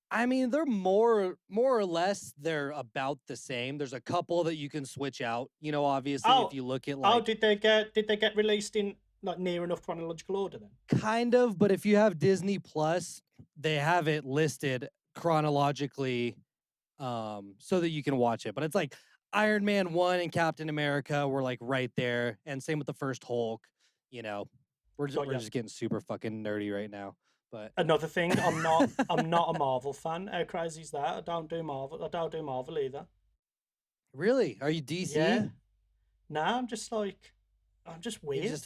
I mean, they're more or less they're about the same. There's a couple that you can switch out. You know, obviously, Oh, if you look at oh, like did they get released in like near enough chronological order then? kind of, but if you have Disney Plus, they have it listed chronologically, so that you can watch it. But it's like Iron Man 1 and Captain America were like right there, and same with the first Hulk. You know, we're Got we're ya. just getting super fucking nerdy right now. But Another thing, I'm not a Marvel fan. How crazy is that? I don't do Marvel. I don't do Marvel either. really, are you DC? Yeah. Nah, I'm just weird.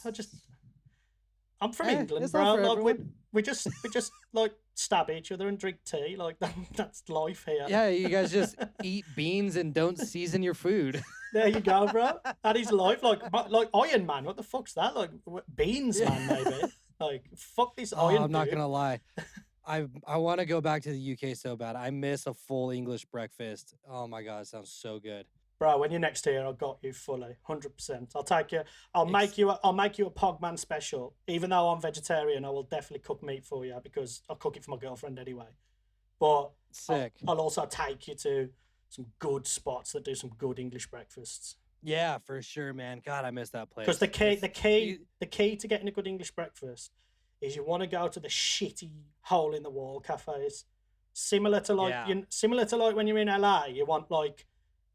I'm from England, it's bro. not for Like everyone. we just like stab each other and drink tea. Like that's life here. Yeah, you guys just eat beans and don't season your food. There you go, bro. That is life. Like Iron Man. What the fuck's that? Like beans, man. Maybe. Like fuck this Oh, Iron. I'm not dude. gonna lie. I want to go back to the UK so bad. I miss a full English breakfast. Oh my god, it sounds so good. Bro, when you're next here, I've got you fully, 100%. I'll take you. I'll make you a Pogman special. Even though I'm vegetarian, I will definitely cook meat for you because I'll cook it for my girlfriend anyway. But Sick. I'll also take you to some good spots that do some good English breakfasts. Yeah, for sure, man. God, I miss that place. Because the You- key to getting a good English breakfast is you want to go to the shitty hole in the wall cafes. Similar to like Yeah. similar to like when you're in LA, you want like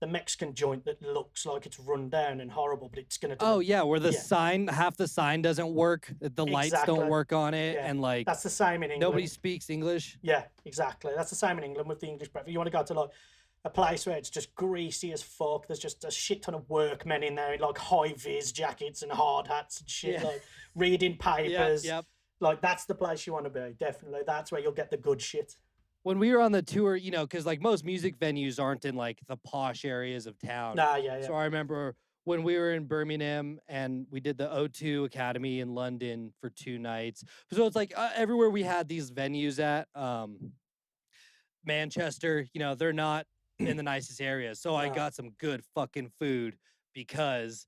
the Mexican joint that looks like it's run down and horrible, but it's gonna do Oh yeah, where the yeah. sign, half the sign doesn't work, the lights Exactly. don't work on it, Yeah. and like That's the same in England. nobody speaks English. Yeah, exactly. That's the same in England with the English breakfast. You want to go to like a place where it's just greasy as fuck. There's just a shit ton of workmen in there in like high vis jackets and hard hats and shit, Yeah. like reading papers. Yep. Like that's the place you want to be. Definitely, that's where you'll get the good shit. When we were on the tour, you know, because like most music venues aren't in like the posh areas of town. Nah, yeah. So I remember when we were in Birmingham and we did the O2 Academy in London for 2 nights. So it's like everywhere we had these venues at, Manchester, you know, they're not in the nicest areas. So I No. got some good fucking food because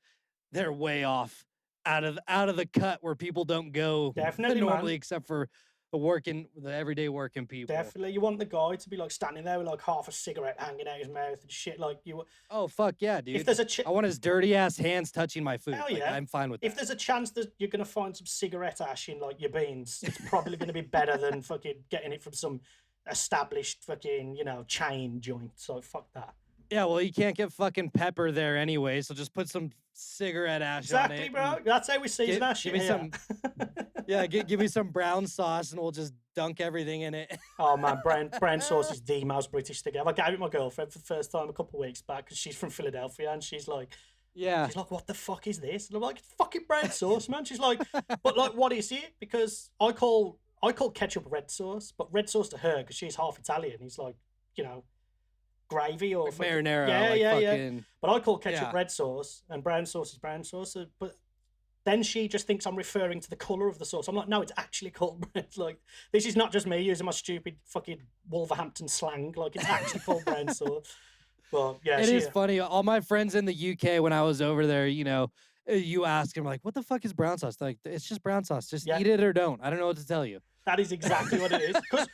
they're way off out of the cut where people don't go Definitely, normally, man. except for the everyday working people. Definitely, you want the guy to be like standing there with like half a cigarette hanging out his mouth and shit. Like you, Oh fuck yeah, dude! if there's a I want his dirty ass hands touching my food. Hell Like, yeah. I'm fine with if that. there's a chance that you're gonna find some cigarette ash in like your beans, it's probably gonna be better than fucking getting it from some established fucking chain joint. So fuck that. Yeah, well, you can't get fucking pepper there anyway, so just put some cigarette ash on Exactly, it. bro. and That's how we season our give shit me here. some- Yeah, give me some brown sauce, and we'll just dunk everything in it. Oh man, brown sauce is the most British thing ever. I gave it my girlfriend for the first time a couple of weeks back because she's from Philadelphia and she's like, Yeah, what the fuck is this? And I'm like, it's fucking brown sauce, man. She's like, but like, what is it? Because I call ketchup red sauce, but red sauce to her because she's half Italian. He's like, gravy or like fucking- marinara. Yeah, like yeah, yeah. fucking, But I call ketchup Yeah. red sauce and brown sauce is brown sauce. But then she just thinks I'm referring to the colour of the sauce. I'm like, no, it's actually called brown. Like, this is not just me using my stupid fucking Wolverhampton slang. Like, it's actually called brown sauce. But yeah, It is funny. All my friends in the UK, when I was over there, you ask them like, "What the fuck is brown sauce?" They're like, it's just brown sauce. Just Yeah. eat it or don't. I don't know what to tell you. That is exactly what it is. Because,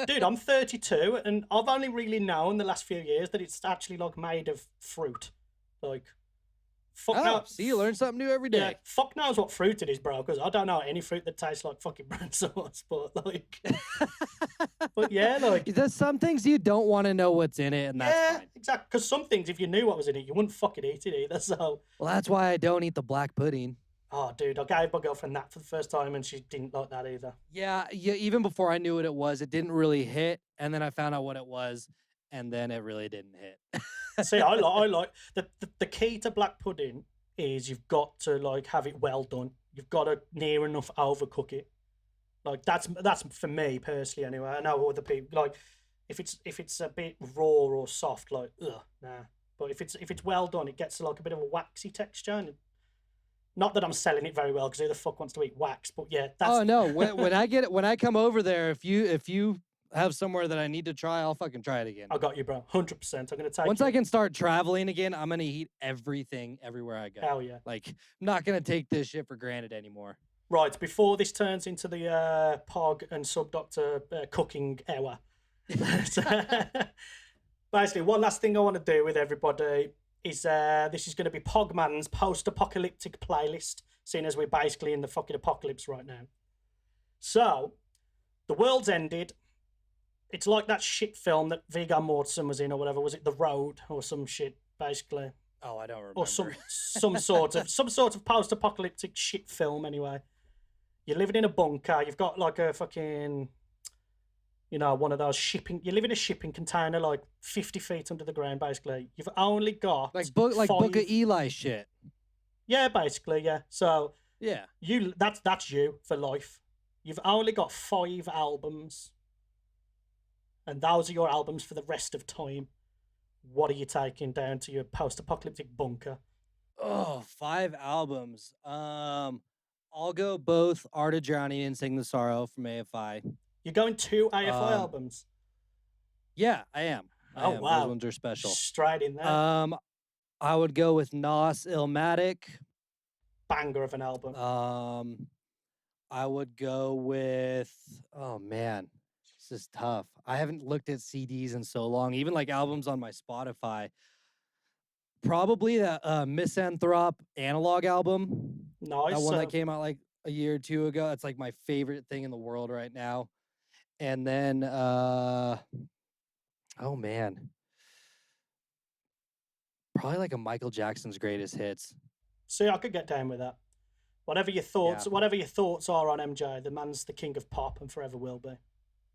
dude, I'm 32 and I've only really known the last few years that it's actually like made of fruit. Like, fuck Oh, no- see, you learn something new every Yeah, day. fuck knows what fruit it is, bro. Because I don't know any fruit that tastes like fucking brown sauce. But like, but yeah, like, There's some things you don't want to know what's in it, and that's yeah, fine. exactly. Because some things, if you knew what was in it, you wouldn't fucking eat it either. So, Well, that's why I don't eat the black pudding. oh, dude, I gave my girlfriend that for the first time, and she didn't like that either. Yeah, even before I knew what it was, it didn't really hit, and then I found out what it was, and then it really didn't hit. See, I like the key to black pudding is you've got to like have it well done. you've got to near enough overcook it. Like that's for me personally anyway. I know other people like if it's a bit raw or soft, like nah. But if it's well done, it gets like a bit of a waxy texture. And not that I'm selling it very well, because who the fuck wants to eat wax? But yeah, that's. Oh no, when I come over there, if you have somewhere that I need to try, I'll fucking try it again. I got you, bro. 100%. I'm gonna take. Once I can start traveling again, I'm gonna eat everything everywhere I go. Hell yeah. Like, I'm not gonna take this shit for granted anymore. Right, before this turns into the Pog and SubDocta cooking hour. Basically, one last thing I want to do with everybody is this is going to be Pogman's post-apocalyptic playlist, seeing as we're basically in the fucking apocalypse right now. So, the world's ended. It's like that shit film that Viggo Mortensen was in, or whatever. Was it The Road or some shit, basically? Oh, I don't remember. Or some sort of post-apocalyptic shit film, anyway. You're living in a bunker. You've got like a fucking, one of those shipping. You live in a shipping container, like 50 feet under the ground, basically. You've only got Book of Eli shit. Yeah, basically, yeah. So yeah, that's you for life. You've only got 5 albums, and those are your albums for the rest of time. What are you taking down to your post-apocalyptic bunker? Oh, 5 albums. I'll go both Art of Drowning and Sing the Sorrow from AFI. You're going 2 AFI albums? Yeah, I am. Wow. Those ones are special. Straight in there. I would go with Nas Illmatic. Banger of an album. I would go with, oh man, this is tough. I haven't looked at CDs in so long, even like albums on my Spotify. Probably the Misanthrope analog album. Nice. That one that came out like a year or 2 ago. It's like my favorite thing in the world right now. And then, oh man, probably like a Michael Jackson's Greatest Hits. See, I could get down with that. Whatever your thoughts are on MJ, the man's the king of pop and forever will be.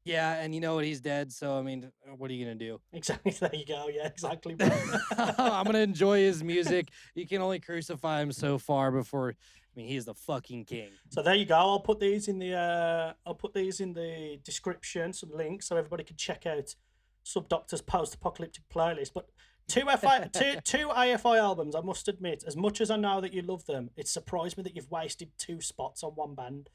Yeah, and you know what? He's dead, so I mean, what are you gonna do? Exactly. There you go. Yeah, exactly. Bro. I'm gonna enjoy his music. You can only crucify him so far before. I mean, he's the fucking king. So there you go. I'll put these in the description, some links, so everybody can check out SubDocta's post-apocalyptic playlist. But two AFI albums, I must admit, as much as I know that you love them, it surprised me that you've wasted 2 spots on one band.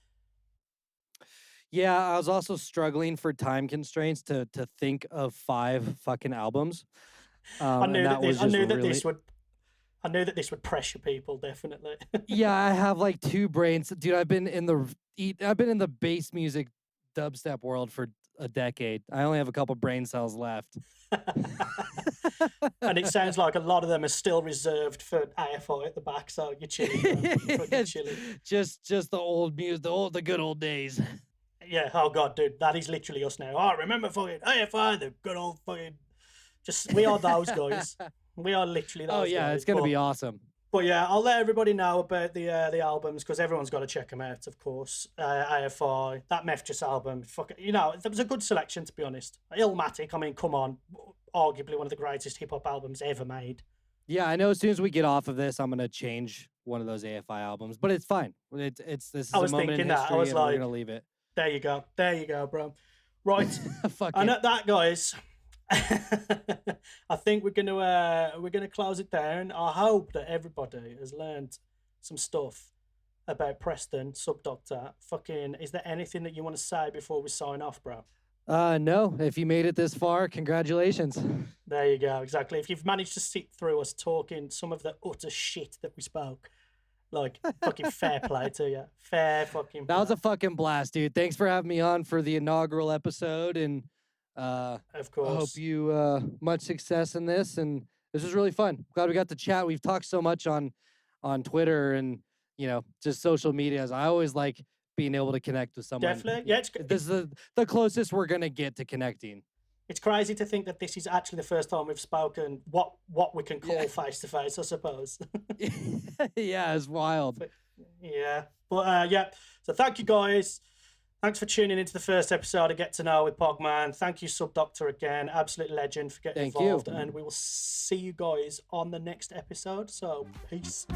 Yeah, I was also struggling for time constraints to think of 5 fucking albums. I knew that this would pressure people, definitely. Yeah, I have like 2 brains, dude. I've been in the bass music dubstep world for a decade. I only have a couple brain cells left. And it sounds like a lot of them are still reserved for AFI at the back, so you're chilling. You're chilling. Just the old music, the good old days. Yeah, oh god, dude, that is literally us now. Oh, remember fucking AFI, the good old fucking. We are those guys. We are literally those. Oh yeah, guys. It's gonna be awesome. But yeah, I'll let everybody know about the albums, because everyone's got to check them out, of course. AFI, that Mefjus album, there was a good selection, to be honest. Illmatic, I mean, come on, arguably one of the greatest hip hop albums ever made. Yeah, I know. As soon as we get off of this, I'm gonna change one of those AFI albums, but it's fine. This is a moment in history, and we're gonna leave it. There you go, bro. Right, Fuck and it. at that, guys, I think we're gonna close it down. I hope that everybody has learned some stuff about Preston, SubDocta. Fucking, is there anything that you want to say before we sign off, bro? No. If you made it this far, congratulations. There you go. Exactly. If you've managed to sit through us talking some of the utter shit that we spoke. Like, fucking fair play to you. Fair fucking play. That was a fucking blast, dude. Thanks for having me on for the inaugural episode, and of course, I hope you much success in this. And this was really fun. Glad we got to chat. We've talked so much on Twitter and just social medias. I always like being able to connect with someone. Definitely, yeah. This is the closest we're gonna get to connecting. It's crazy to think that this is actually the first time we've spoken what we can call face to face, I suppose. Yeah, it's wild. But yeah. So thank you, guys. Thanks for tuning into the first episode of Get to Know with Pogman. Thank you, SubDocta, again. Absolute legend for getting involved. And we will see you guys on the next episode. So peace.